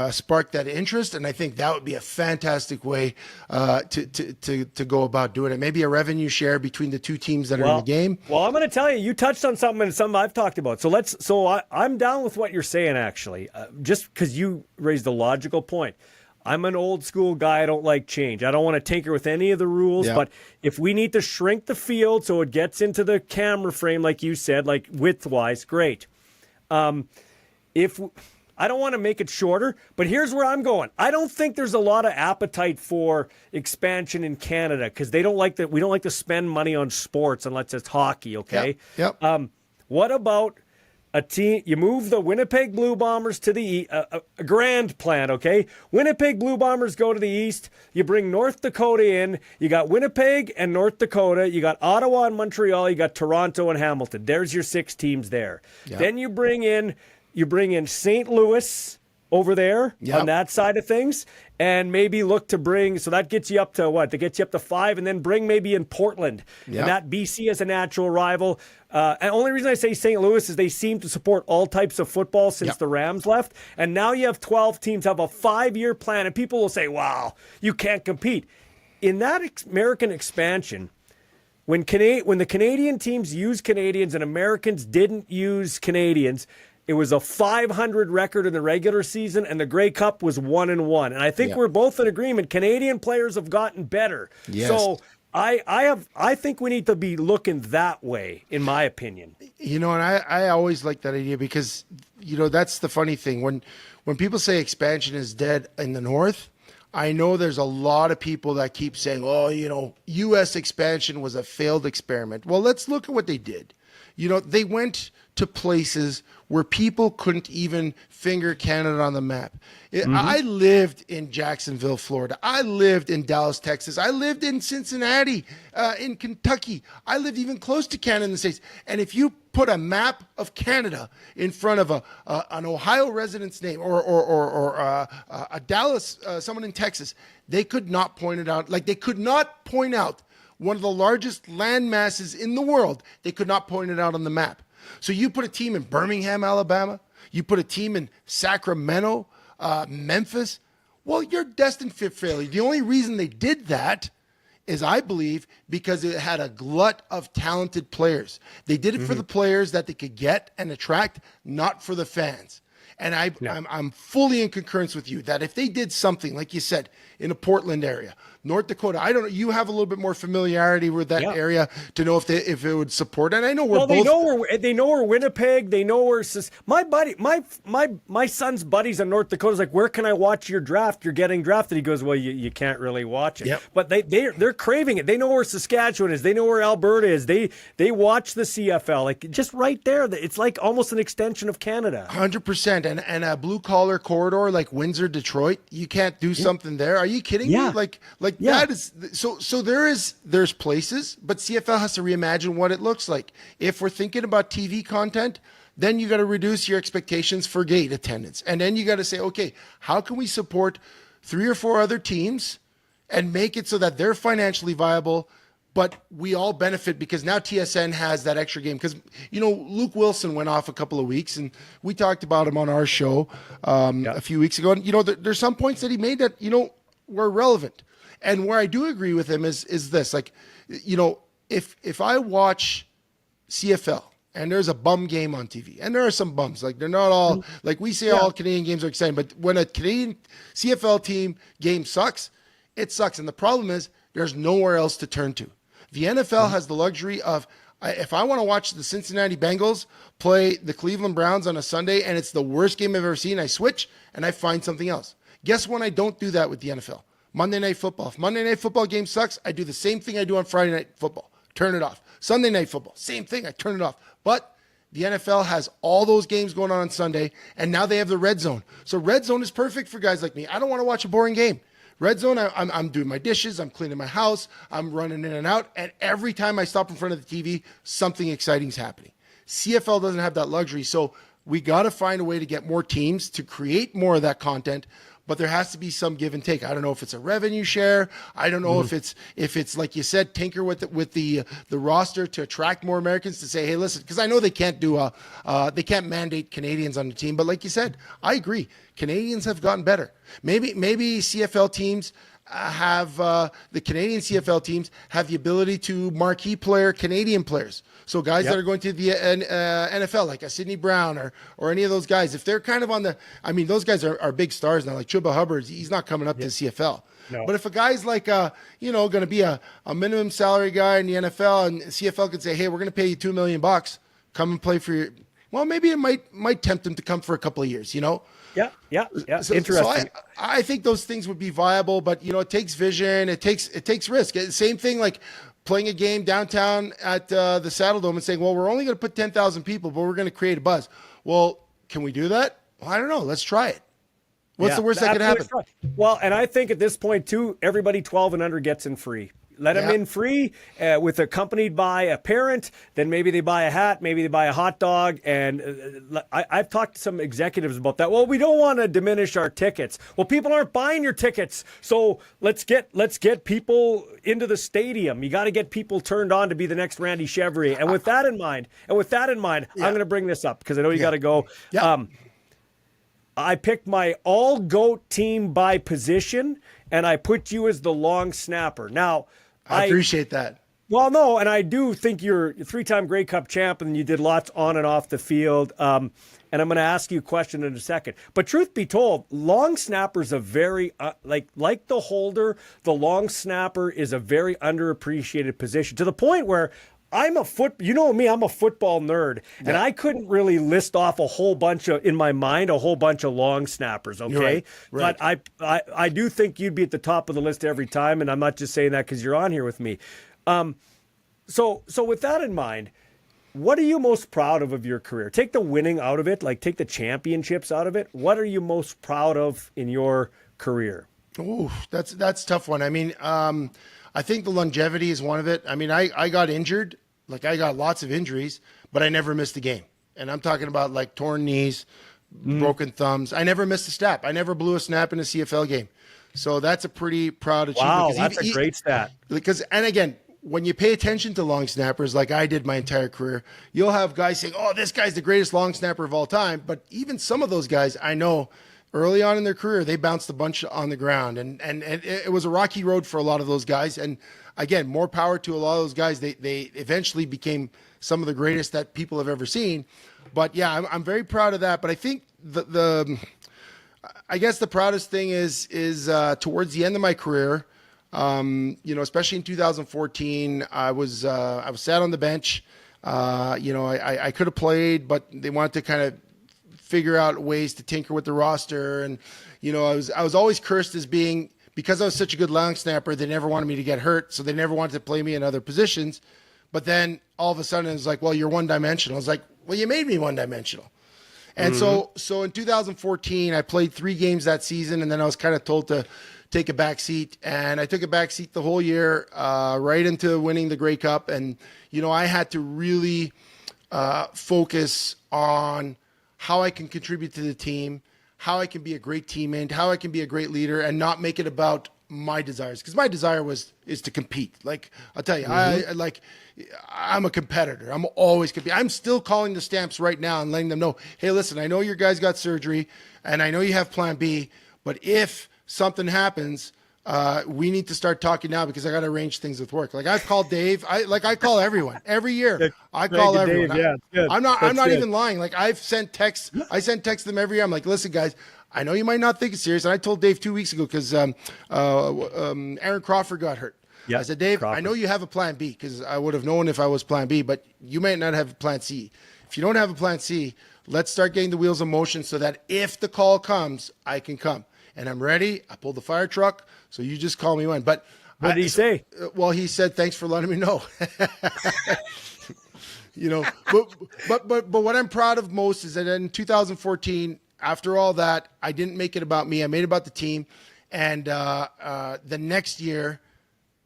spark that interest, and I think that would be a fantastic way to go about doing it. Maybe a revenue share between the two teams that are in the game. Well, I'm going to tell you, you touched on something and something I've talked about. So I'm down with what you're saying, actually, just because you raised a logical point. I'm an old school guy. I don't like change. I don't want to tinker with any of the rules, but if we need to shrink the field so it gets into the camera frame, like you said, like width-wise, great. I don't want to make it shorter, but here's where I'm going. I don't think there's a lot of appetite for expansion in Canada because we don't like to spend money on sports unless it's hockey, okay? Yep. What about a team? You move the Winnipeg Blue Bombers to the a grand plan, okay? Winnipeg Blue Bombers go to the east. You bring North Dakota in. You got Winnipeg and North Dakota. You got Ottawa and Montreal. You got Toronto and Hamilton. There's your 6 teams there. Yep. Then you bring in St. Louis over there on that side of things, and maybe look to bring, so that gets you up to what? That gets you up to 5, and then bring maybe in Portland. Yep. And that BC as a natural rival. And the only reason I say St. Louis is they seem to support all types of football since the Rams left. And now you have 12 teams have a 5-year plan, and people will say, wow, you can't compete. In that American expansion, when the Canadian teams used Canadians and Americans didn't use Canadians, it was a 500 record in the regular season, and the Grey Cup was 1-1. And I think we're both in agreement. Canadian players have gotten better. Yes. So I think we need to be looking that way, in my opinion. And I always like that idea because, that's the funny thing. When people say expansion is dead in the North, I know there's a lot of people that keep saying, U.S. expansion was a failed experiment. Well, let's look at what they did. They went to places where people couldn't even finger Canada on the map. I lived in Jacksonville, Florida. I lived in Dallas, Texas. I lived in Cincinnati, in Kentucky. I lived even close to Canada in the States. And if you put a map of Canada in front of an Ohio resident's name or a Dallas, someone in Texas, they could not point it out. Like, they could not point out one of the largest land masses in the world. They could not point it out on the map. So you put a team in Birmingham, Alabama, you put a team in Sacramento, Memphis, well, you're destined for failure. The only reason they did that is, I believe, because it had a glut of talented players. They did it for the players that they could get and attract, not for the fans. And I'm fully in concurrence with you that if they did something, like you said, in a Portland area, North Dakota, I don't know, you have a little bit more familiarity with that area to know if it would support. And I know they know where Winnipeg, they know where my buddy, my son's buddies in North Dakota is like, where can I watch your draft? You're getting drafted. He goes, well, you can't really watch it. Yep. But they're craving it. They know where Saskatchewan is. They know where Alberta is. They watch the CFL, like just right there. It's like almost an extension of Canada. 100%. And a blue collar corridor like Windsor, Detroit, you can't do something there. Are you kidding me? Like that is so there's places, but CFL has to reimagine what it looks like. If we're thinking about TV content, then you got to reduce your expectations for gate attendance. And then you got to say, okay, how can we support 3 or 4 other teams and make it so that they're financially viable, but we all benefit because now TSN has that extra game. Because, Luke Wilson went off a couple of weeks, and we talked about him on our show a few weeks ago. And, there's some points that he made that, were relevant. And where I do agree with him is this. Like, if I watch CFL and there's a bum game on TV, and there are some bums, like they're not all, like we say all Canadian games are exciting, but when a Canadian CFL team game sucks, it sucks. And the problem is there's nowhere else to turn to. The NFL has the luxury of, if I want to watch the Cincinnati Bengals play the Cleveland Browns on a Sunday and it's the worst game I've ever seen, I switch and I find something else. Guess when I don't do that with the NFL? Monday Night Football. If Monday Night Football game sucks, I do the same thing I do on Friday Night Football. Turn it off. Sunday Night Football, same thing. I turn it off. But the NFL has all those games going on Sunday, and now they have the Red Zone. So Red Zone is perfect for guys like me. I don't want to watch a boring game. Red Zone, I'm doing my dishes, I'm cleaning my house, I'm running in and out, and every time I stop in front of the TV, something exciting is happening. CFL doesn't have that luxury, so we got to find a way to get more teams to create more of that content, but there has to be some give and take. I don't know if it's a revenue share. I don't know if it's like you said, tinker with the roster to attract more Americans to say, hey, listen, because I know they can't they can't mandate Canadians on the team, but like you said, I agree. Canadians have gotten better. Maybe CFL teams have the Canadian CFL teams have the ability to marquee player Canadian players. So guys that are going to the NFL, like a Sidney Brown or any of those guys, if they're kind of on the, I mean, those guys are big stars now. Like Chuba Hubbard, he's not coming up to CFL. No. But if a guy's like, going to be a minimum salary guy in the NFL, and CFL could say, hey, we're going to pay you $2 million, come and play for your. Well, maybe it might tempt him to come for a couple of years. Yeah. So, Interesting. So I think those things would be viable, but it takes vision, it takes risk. Same thing like playing a game downtown at the Saddle Dome and saying, well, we're only going to put 10,000 people, but we're going to create a buzz. Well, can we do that? Well, I don't know. Let's try it. What's the worst that could happen? Well, and I think at this point too, everybody 12 and under gets in free. Let them in free with accompanied by a parent. Then maybe they buy a hat, maybe they buy a hot dog. And I've talked to some executives about that. Well, we don't want to diminish our tickets. Well, people aren't buying your tickets, so let's get people into the stadium. You got to get people turned on to be the next Randy Chevrier. And with that in mind, I'm going to bring this up because I know you got to go. Yeah. I picked my all GOAT team by position, and I put you as the long snapper. Now, I appreciate that. Well, no, and I do think you're a 3-time Grey Cup champ, and you did lots on and off the field. And I'm going to ask you a question in a second. But truth be told, long snapper's a very like the holder. The long snapper is a very underappreciated position to the point where I'm a football nerd, and I couldn't really list off a whole bunch of long snappers. Okay, right. But I do think you'd be at the top of the list every time, and I'm not just saying that because you're on here with me. So with that in mind, what are you most proud of your career? Take the winning out of it, like take the championships out of it. What are you most proud of in your career? Oh, that's a tough one. I mean, I think the longevity is one of it. I mean, I got injured, like I got lots of injuries, but I never missed a game. And I'm talking about like torn knees, broken thumbs. I never missed a snap. I never blew a snap in a CFL game. So that's a pretty proud achievement. Wow, that's a great stat. Because, and again, when you pay attention to long snappers, like I did my entire career, you'll have guys saying, oh, this guy's the greatest long snapper of all time. But even some of those guys, I know early on in their career, they bounced a bunch on the ground. And it was a rocky road for a lot of those guys. And again, more power to a lot of those guys. They eventually became some of the greatest that people have ever seen. But yeah, I'm very proud of that. But I think I guess the proudest thing is towards the end of my career, especially in 2014, I was sat on the bench. I could have played, but they wanted to kind of figure out ways to tinker with the roster. And, I was always cursed as being, because I was such a good long snapper, they never wanted me to get hurt. So they never wanted to play me in other positions. But then all of a sudden it was like, well, you're one dimensional. I was like, well, you made me one dimensional. And so in 2014, I played 3 games that season, and then I was kind of told to take a back seat. And I took a back seat the whole year, right into winning the Grey Cup. And, I had to really focus on how I can contribute to the team, how I can be a great teammate, how I can be a great leader, and not make it about my desires. Because my desire is to compete. Like, I'll tell you, I'm a competitor. I'm always competing. I'm still calling the Stamps right now and letting them know, hey, listen, I know your guys got surgery and I know you have plan B, but if something happens, we need to start talking now because I got to arrange things with work. Like I've called Dave. I call everyone every year. I call everyone. Dave, yeah, I'm not even lying. Like I've sent texts. I send texts to them every year. I'm like, listen, guys, I know you might not think it's serious. And I told Dave 2 weeks ago because Aaron Crawford got hurt. Yep. I said, Dave, Crawford. I know you have a plan B because I would have known if I was plan B, but you might not have a plan C. If you don't have a plan C, let's start getting the wheels in motion so that if the call comes, I can come. And I'm ready. I pulled the fire truck, so you just call me when. But what did he say? Well, he said, thanks for letting me know. But what I'm proud of most is that in 2014, after all that, I didn't make it about me. I made it about the team. And the next year,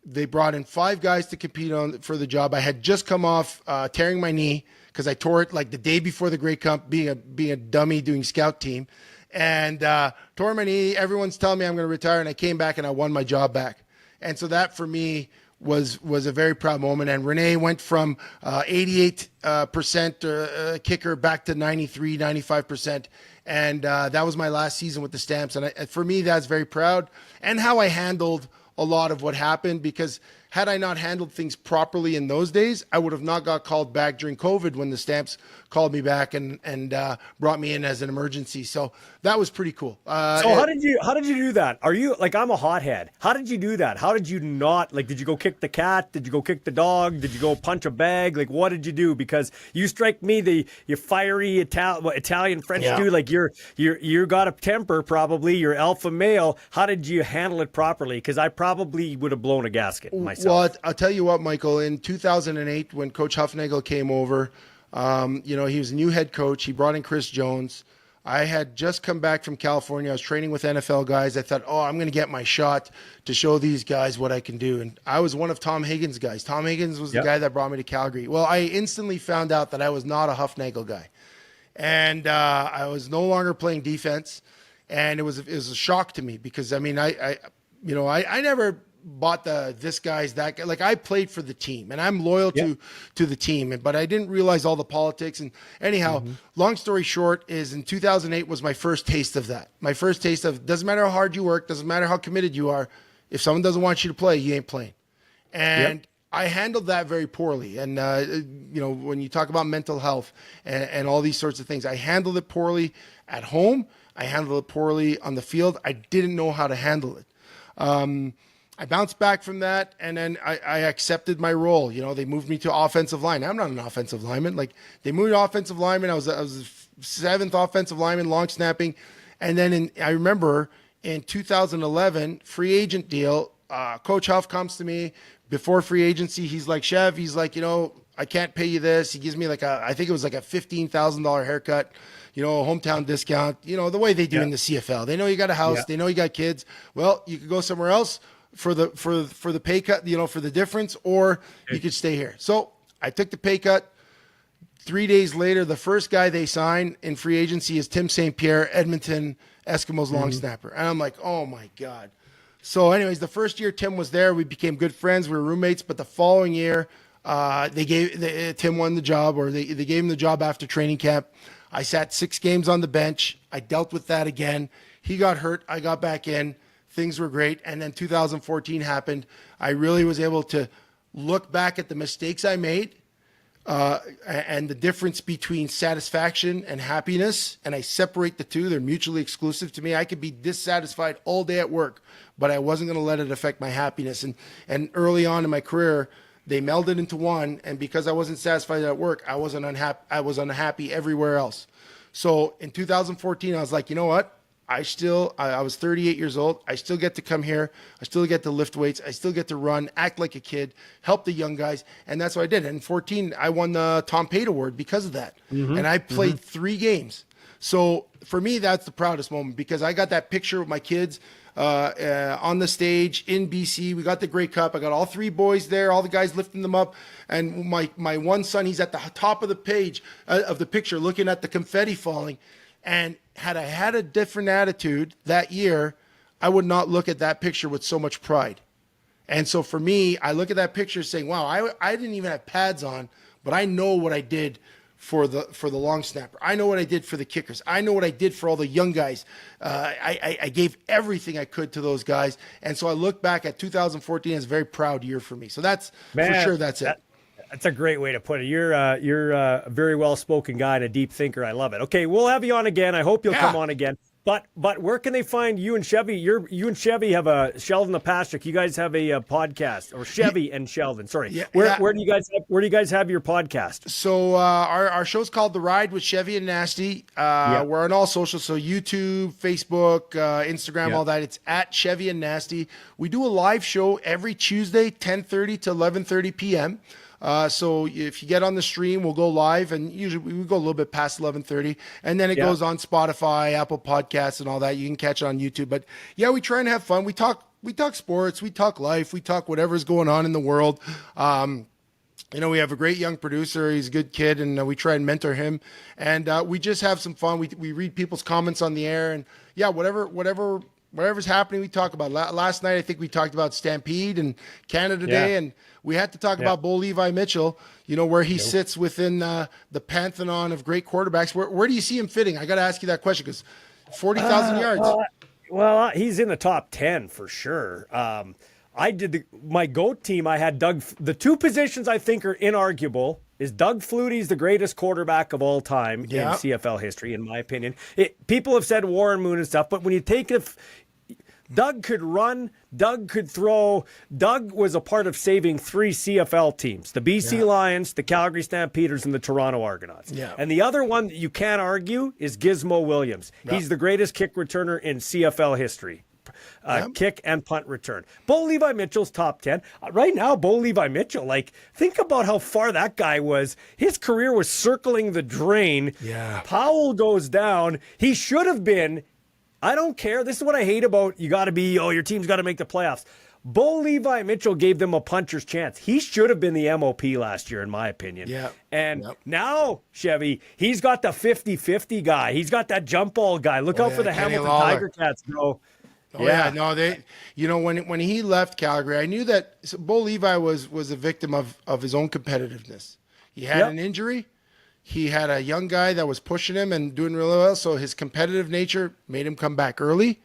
they brought in 5 guys to compete for the job. I had just come off tearing my knee because I tore it like the day before the Grey Cup, being a dummy doing scout team, and tore my knee. Everyone's telling me I'm going to retire, and I came back and I won my job back. And so that for me was a very proud moment. And Renee went from 88% kicker back to 93, 95%. And that was my last season with the Stamps. And for me, that's very proud. And how I handled a lot of what happened, because had I not handled things properly in those days, I would have not got called back during COVID when the Stamps called me back and brought me in as an emergency. So that was pretty cool. So how did you do that? Are you like, I'm a hothead. How did you do that? How did you not, like, did you go kick the cat? Did you go kick the dog? Did you go punch a bag? Like, what did you do? Because you strike me, you fiery Italian French dude, like you got a temper probably, you're alpha male. How did you handle it properly? Because I probably would have blown a gasket myself. Well, I'll tell you what, Michael, in 2008, when Coach Huffnagel came over, he was a new head coach. He brought in Chris Jones. I had just come back from California. I was training with NFL guys. I thought, I'm going to get my shot to show these guys what I can do. And I was one of Tom Higgins' guys. Tom Higgins was the guy that brought me to Calgary. Well, I instantly found out that I was not a Huffnagel guy. And I was no longer playing defense. And it was a shock to me because, I mean, I never bought this guy's that guy. Like, I played for the team and I'm loyal to the team, but I didn't realize all the politics. And anyhow, long story short is in 2008 was my first taste of that. My first taste of, doesn't matter how hard you work, doesn't matter how committed you are. If someone doesn't want you to play, you ain't playing. And I handled that very poorly. And, when you talk about mental health and all these sorts of things, I handled it poorly at home. I handled it poorly on the field. I didn't know how to handle it. I bounced back from that, and then I accepted my role. They moved me to offensive line. I'm not an offensive lineman. Like, they moved to offensive lineman. I was the 7th offensive lineman, long snapping. And then I remember in 2011, free agent deal, Coach Huff comes to me before free agency. He's like, Chev, he's like, I can't pay you this. He gives me I think it was like a $15,000 haircut, a hometown discount, the way they do in the CFL. They know you got a house. They know you got kids. Well, you could go somewhere else for the pay cut, for the difference, or you could stay here. So I took the pay cut. 3 days later, the first guy they sign in free agency is Tim St. Pierre, Edmonton Eskimos long snapper. And I'm like, oh my God. So anyways, the first year Tim was there, we became good friends. We were roommates. But the following year, Tim won the job, or they gave him the job after training camp. I sat 6 games on the bench. I dealt with that again. He got hurt. I got back in. Things were great. And then 2014 happened. I really was able to look back at the mistakes I made, and the difference between satisfaction and happiness, and I separate the two. They're mutually exclusive to me. I could be dissatisfied all day at work, but I wasn't going to let it affect my happiness. And early on in my career, they melded into one, and because I wasn't satisfied at work, I was unhappy everywhere else. So in 2014, I was like, you know what? I was 38 years old. I still get to come here. I still get to lift weights. I still get to run, act like a kid, help the young guys. And that's what I did. And in 14, I won the Tom Pate Award because of that. And I played 3 games. So for me, that's the proudest moment, because I got that picture with my kids on the stage in BC. We got the Grey Cup. I got all 3 boys there, all the guys lifting them up. And my one son, he's at the top of the page of the picture looking at the confetti falling. And had I had a different attitude that year, I would not look at that picture with so much pride. And so for me, I look at that picture saying, wow, I didn't even have pads on, but I know what I did for the long snapper. I know what I did for the kickers. I know what I did for all the young guys. I gave everything I could to those guys. And so I look back at 2014 as a very proud year for me. So that's for sure. That's it. That's a great way to put it. You're a very well-spoken guy and a deep thinker. I love it. Okay, we'll have you on again. I hope you'll come on again. But where can they find you and Chevy? You and Chevy have a Sheldon the Pastrick. You guys have a podcast, or Chevy and Sheldon. Sorry. Where do you guys have your podcast? So our show's called The Ride with Chevy and Nasty. We're on all social, so YouTube, Facebook, Instagram, all that. It's at Chevy and Nasty. We do a live show every Tuesday, 10:30 to 11:30 p.m. So if you get on the stream, we'll go live, and usually we go a little bit past 11:30, and then it goes on Spotify, Apple Podcasts, and all that. You can catch it on YouTube. But yeah, we try and have fun. We talk sports, we talk life, we talk whatever's going on in the world. We have a great young producer. He's a good kid, and we try and mentor him. And we just have some fun. We read people's comments on the air, and whatever's happening, we talk about. Last night, I think we talked about Stampede and Canada Day, and we had to talk about Bo Levi Mitchell, where he sits within the pantheon of great quarterbacks. Where do you see him fitting? I got to ask you that question, because 40,000 yards. Well, he's in the top 10 for sure. I did my GOAT team. I had Doug. The 2 positions I think are inarguable is Doug Flutie's the greatest quarterback of all time in CFL history, in my opinion. People have said Warren Moon and stuff, but when you take Doug could run, Doug could throw. Doug was a part of saving 3 CFL teams, the BC Lions, the Calgary Stampeders, and the Toronto Argonauts. And the other one that you can't argue is Gizmo Williams. He's the greatest kick returner in CFL history. Kick and punt return. Bo Levi Mitchell's top 10. Right now, Bo Levi Mitchell, think about how far that guy was. His career was circling the drain. Powell goes down. He should have been. I don't care. This is what I hate about your team's got to make the playoffs. Bo Levi Mitchell gave them a puncher's chance. He should have been the MOP last year, in my opinion. Now, Chevy, he's got the 50-50 guy. He's got that jump ball guy. Look out for the Kenny Hamilton Lawler. Tiger Cats, bro. When he left Calgary, I knew that Bo Levi was a victim of his own competitiveness. He had an injury. He had a young guy that was pushing him and doing really well, so his competitive nature made him come back early.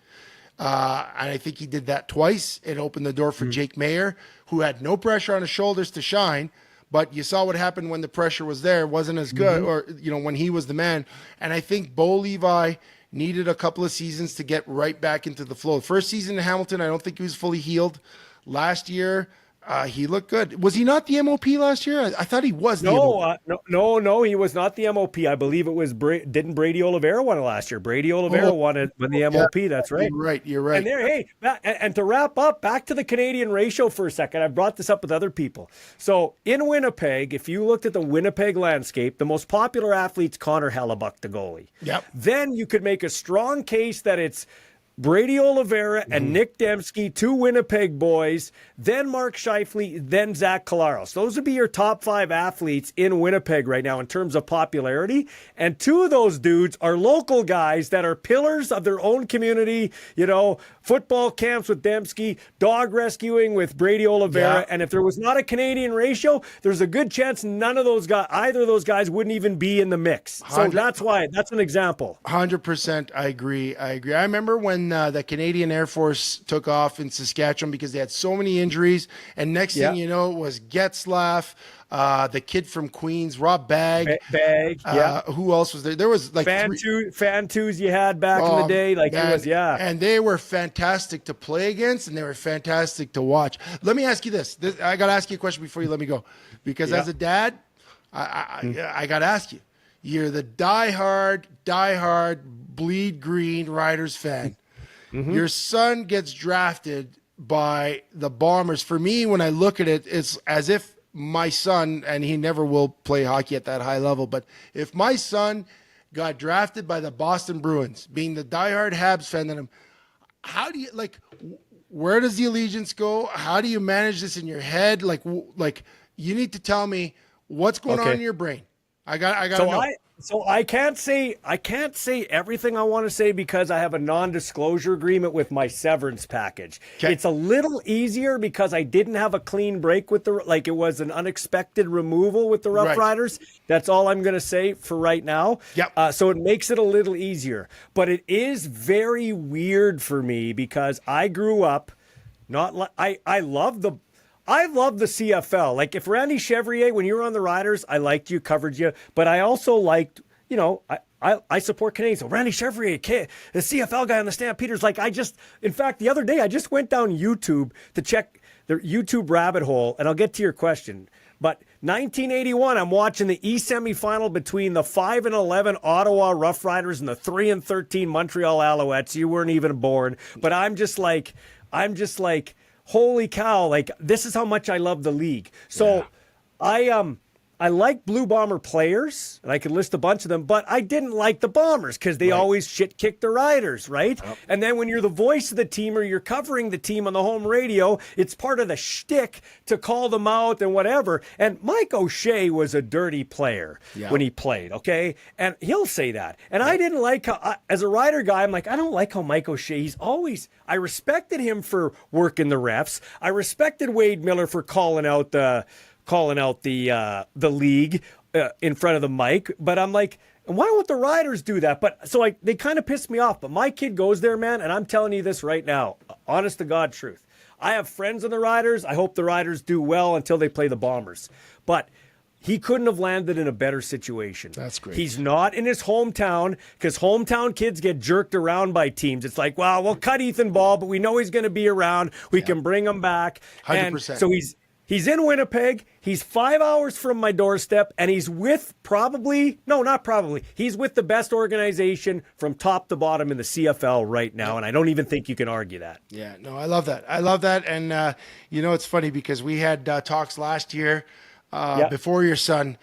And I think he did that twice. It opened the door for Jake Mayer, who had no pressure on his shoulders to shine, but you saw what happened when the pressure was there. It wasn't as good, or when he was the man. And I think Bo Levi needed a couple of seasons to get right back into the flow. First season in Hamilton, I don't think he was fully healed. Last year, He looked good. Was he not the MOP last year? I thought he was the MOP. No, he was not the MOP. I believe it was didn't Brady Oliveira won it last year? Brady Oliveira won the MOP. Yeah, that's right. You're right. And there, and to wrap up, back to the Canadian ratio for a second. I've brought this up with other people. So in Winnipeg, if you looked at the Winnipeg landscape, the most popular athlete's Connor Hellebuck, the goalie. Yep. Then you could make a strong case that it's Brady Oliveira and Nick Dembski, two Winnipeg boys, then Mark Scheifele, then Zach Collaros. Those would be your top 5 athletes in Winnipeg right now in terms of popularity. And 2 of those dudes are local guys that are pillars of their own community, football camps with Dembski, dog rescuing with Brady Oliveira. Yeah. And if there was not a Canadian ratio, there's a good chance either of those guys wouldn't even be in the mix. So that's an example. 100%. I agree. I remember when the Canadian Air Force took off in Saskatchewan because they had so many injuries, and next thing you know, it was Getzlaff, the kid from Queens, Rob Bagg. Who else was there? There was like Fantus you had back in the day. And they were fantastic to play against, and they were fantastic to watch. Let me ask you this. I got to ask you a question before you let me go, because as a dad, I got to ask you. You're the diehard, bleed green Riders fan. Your son gets drafted by the Bombers. For me, when I look at it, it's as if my son, and he never will play hockey at that high level, but if my son got drafted by the Boston Bruins, being the diehard Habs fan that how do you, where does the allegiance go? How do you manage this in your head? You need to tell me what's going on in your brain. I got to know. So I can't say everything I want to say because I have a non-disclosure agreement with my severance package. Okay. It's a little easier because I didn't have a clean break with it was an unexpected removal with the Roughriders. Right. That's all I'm going to say for right now. Yep. So it makes it a little easier, but it is very weird for me because I grew up I love the CFL. Like if Randy Chevrier, when you were on the Riders, I liked you, covered you, but I also liked, I support Canadians. So Randy Chevrier, the CFL guy on the Stampeders. In fact, the other day I just went down YouTube to check the YouTube rabbit hole, and I'll get to your question. But 1981, I'm watching the East semifinal between the 5-11 Ottawa Roughriders and the 3-13 Montreal Alouettes. You weren't even born, but I'm just like, holy cow, this is how much I love the league. So I like Blue Bomber players, and I could list a bunch of them, but I didn't like the Bombers because they always shit-kick the Riders, right? Yep. And then when you're the voice of the team or you're covering the team on the home radio, it's part of the shtick to call them out and whatever. And Mike O'Shea was a dirty player when he played, okay? And he'll say that. And I didn't like how, as a Rider guy, I'm like, I don't like how Mike O'Shea, I respected him for working the refs. I respected Wade Miller for calling out the league in front of the mic, but I'm like, why won't the Riders do that? But so they kind of pissed me off. But my kid goes there, man, and I'm telling you this right now, honest to God truth. I have friends in the Riders. I hope the Riders do well until they play the Bombers. But he couldn't have landed in a better situation. That's great. He's not in his hometown because hometown kids get jerked around by teams. It's like, well, we'll cut Ethan Ball, but we know he's going to be around. We can bring him back. 100%. And so He's in Winnipeg. He's 5 hours from my doorstep, and he's with he's with the best organization from top to bottom in the CFL right now, and I don't even think you can argue that. Yeah, no, I love that. And, it's funny because we had talks last year before your son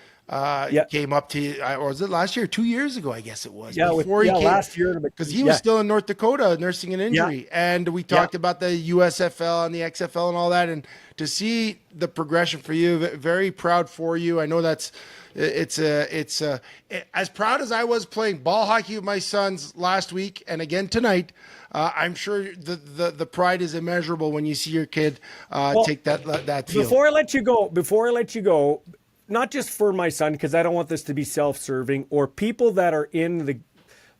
came up to you, or was it last year? 2 years ago, I guess it was. Last year. Because he was still in North Dakota nursing an injury. And we talked about the USFL and the XFL and all that. And to see the progression for you, very proud for you. I know it's as proud as I was playing ball hockey with my sons last week and again tonight. I'm sure the pride is immeasurable when you see your kid take that field. Before I let you go, not just for my son, because I don't want this to be self-serving, or people that are in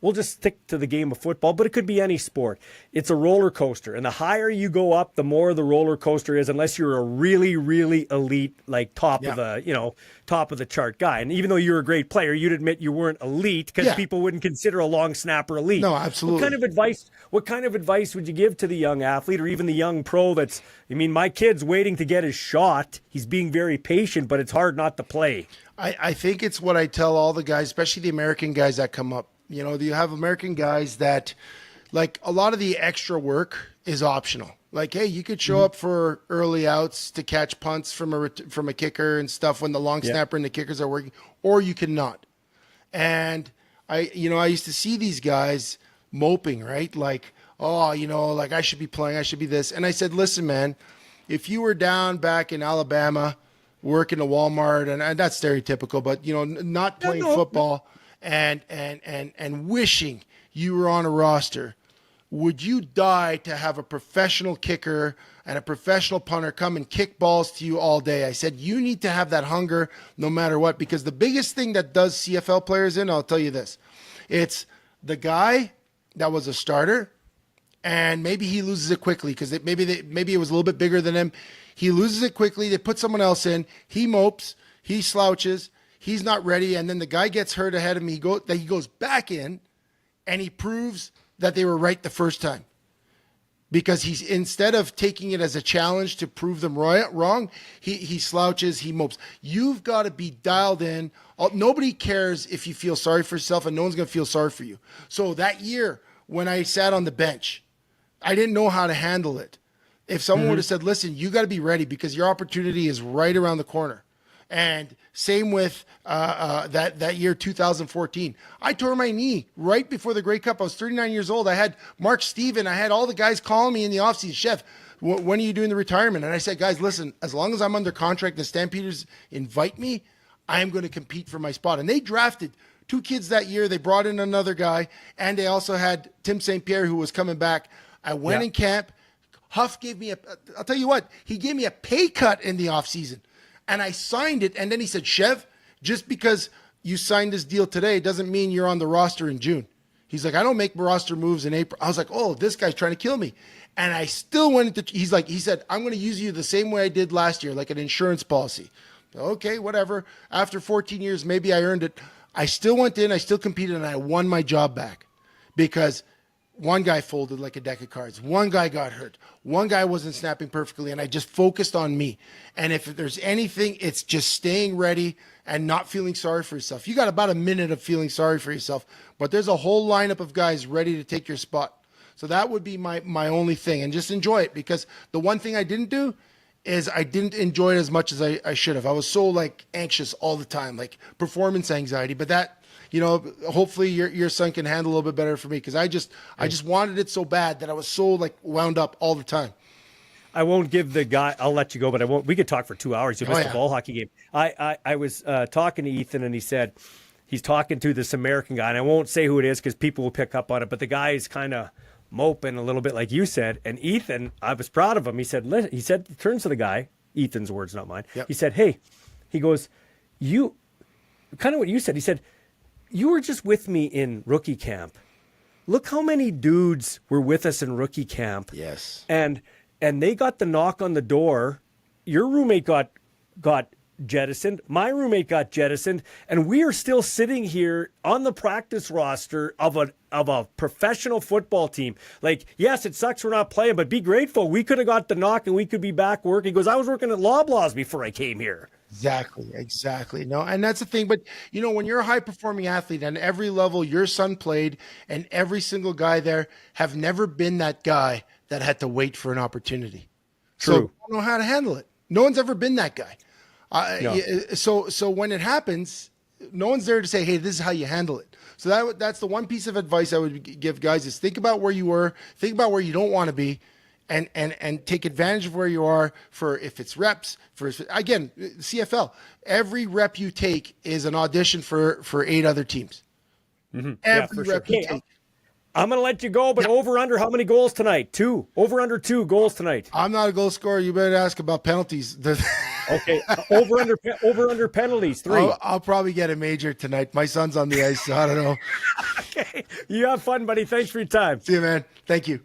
we'll just stick to the game of football, but it could be any sport. It's a roller coaster. And the higher you go up, the more the roller coaster is, unless you're a really, really elite, like top of the chart guy. And even though you're a great player, you'd admit you weren't elite because people wouldn't consider a long snapper elite. No, absolutely. What kind of advice would you give to the young athlete or even the young pro my kid's waiting to get his shot. He's being very patient, but it's hard not to play. I think it's what I tell all the guys, especially the American guys that come up. You have American guys that, like, a lot of the extra work is optional. Like, hey, you could show up for early outs to catch punts from a kicker and stuff when the long snapper and the kickers are working, or you cannot. And I used to see these guys moping, right? Like, like I should be playing, I should be this. And I said, listen, man, if you were down back in Alabama working at Walmart, and that's stereotypical, but not playing football and wishing you were on a roster, would you die to have a professional kicker and a professional punter come and kick balls to you all day? I said, you need to have that hunger no matter what, because the biggest thing that does CFL players in, I'll tell you this, it's the guy that was a starter and maybe he loses it quickly because maybe it was a little bit bigger than him. He loses it quickly. They put someone else in. He mopes. He slouches. He's not ready. And then the guy gets hurt ahead of him. He goes back in and he proves that they were right the first time. Because he's, instead of taking it as a challenge to prove them wrong, he slouches, he mopes. You've got to be dialed in. Nobody cares if you feel sorry for yourself, and no one's going to feel sorry for you. So that year when I sat on the bench, I didn't know how to handle it. If someone would have said, listen, you got to be ready because your opportunity is right around the corner. And same with that year, 2014. I tore my knee right before the Grey Cup. I was 39 years old. I had Mark Steven. I had all the guys calling me in the offseason, Chev, when are you doing the retirement? And I said, guys, listen, as long as I'm under contract and the Stampeders invite me, I am going to compete for my spot. And they drafted 2 kids that year. They brought in another guy. And they also had Tim St. Pierre, who was coming back. I went in camp. Huff gave me I'll tell you what, he gave me a pay cut in the offseason. And I signed it. And then he said, Chev, just because you signed this deal today doesn't mean you're on the roster in June. He's like, I don't make roster moves in April. I was like, oh, this guy's trying to kill me. And I still went into, he said, I'm going to use you the same way I did last year, like an insurance policy. Okay, whatever. After 14 years, maybe I earned it. I still went in, I still competed, and I won my job back because one guy folded like a deck of cards. One guy got hurt. One guy wasn't snapping perfectly, and I just focused on me. And if there's anything, it's just staying ready and not feeling sorry for yourself. You got about a minute of feeling sorry for yourself, but there's a whole lineup of guys ready to take your spot. So that would be my only thing, and just enjoy it, because the one thing I didn't do is I didn't enjoy it as much as I should have. I was so anxious all the time, like performance anxiety, but that, hopefully your son can handle a little bit better for me, because I just wanted it so bad that I was so wound up all the time. I won't give the guy, I'll let you go, but I won't. We could talk for 2 hours. You missed the ball hockey game. I was talking to Ethan, and he said he's talking to this American guy, and I won't say who it is because people will pick up on it, but the guy is kind of moping a little bit, like you said. And Ethan, I was proud of him. He said, turns to the guy, Ethan's words, not mine. Yep. He said, hey, he goes, you, kind of what you said. He said, you were just with me in rookie camp. Look how many dudes were with us in rookie camp. Yes. And they got the knock on the door. Your roommate got jettisoned. My roommate got jettisoned. And we are still sitting here on the practice roster of a professional football team. Yes, it sucks we're not playing, but be grateful. We could have got the knock and we could be back working. He goes, I was working at Loblaws before I came here. Exactly. No, and that's the thing. But, when you're a high-performing athlete and every level your son played, and every single guy there have never been that guy that had to wait for an opportunity. True. So I don't know how to handle it. No one's ever been that guy. No. So when it happens, no one's there to say, hey, this is how you handle it. So that's the one piece of advice I would give guys is think about where you were, think about where you don't want to be, and take advantage of where you are for if it's reps. Again, CFL, every rep you take is an audition for 8 other teams. Mm-hmm. Every rep you take. I'm going to let you go, but over under how many goals tonight? 2. Over under 2 goals tonight. I'm not a goal scorer. You better ask about penalties. Okay. Over under penalties 3. I'll probably get a major tonight. My son's on the ice, so I don't know. Okay. You have fun, buddy. Thanks for your time. See you, man. Thank you.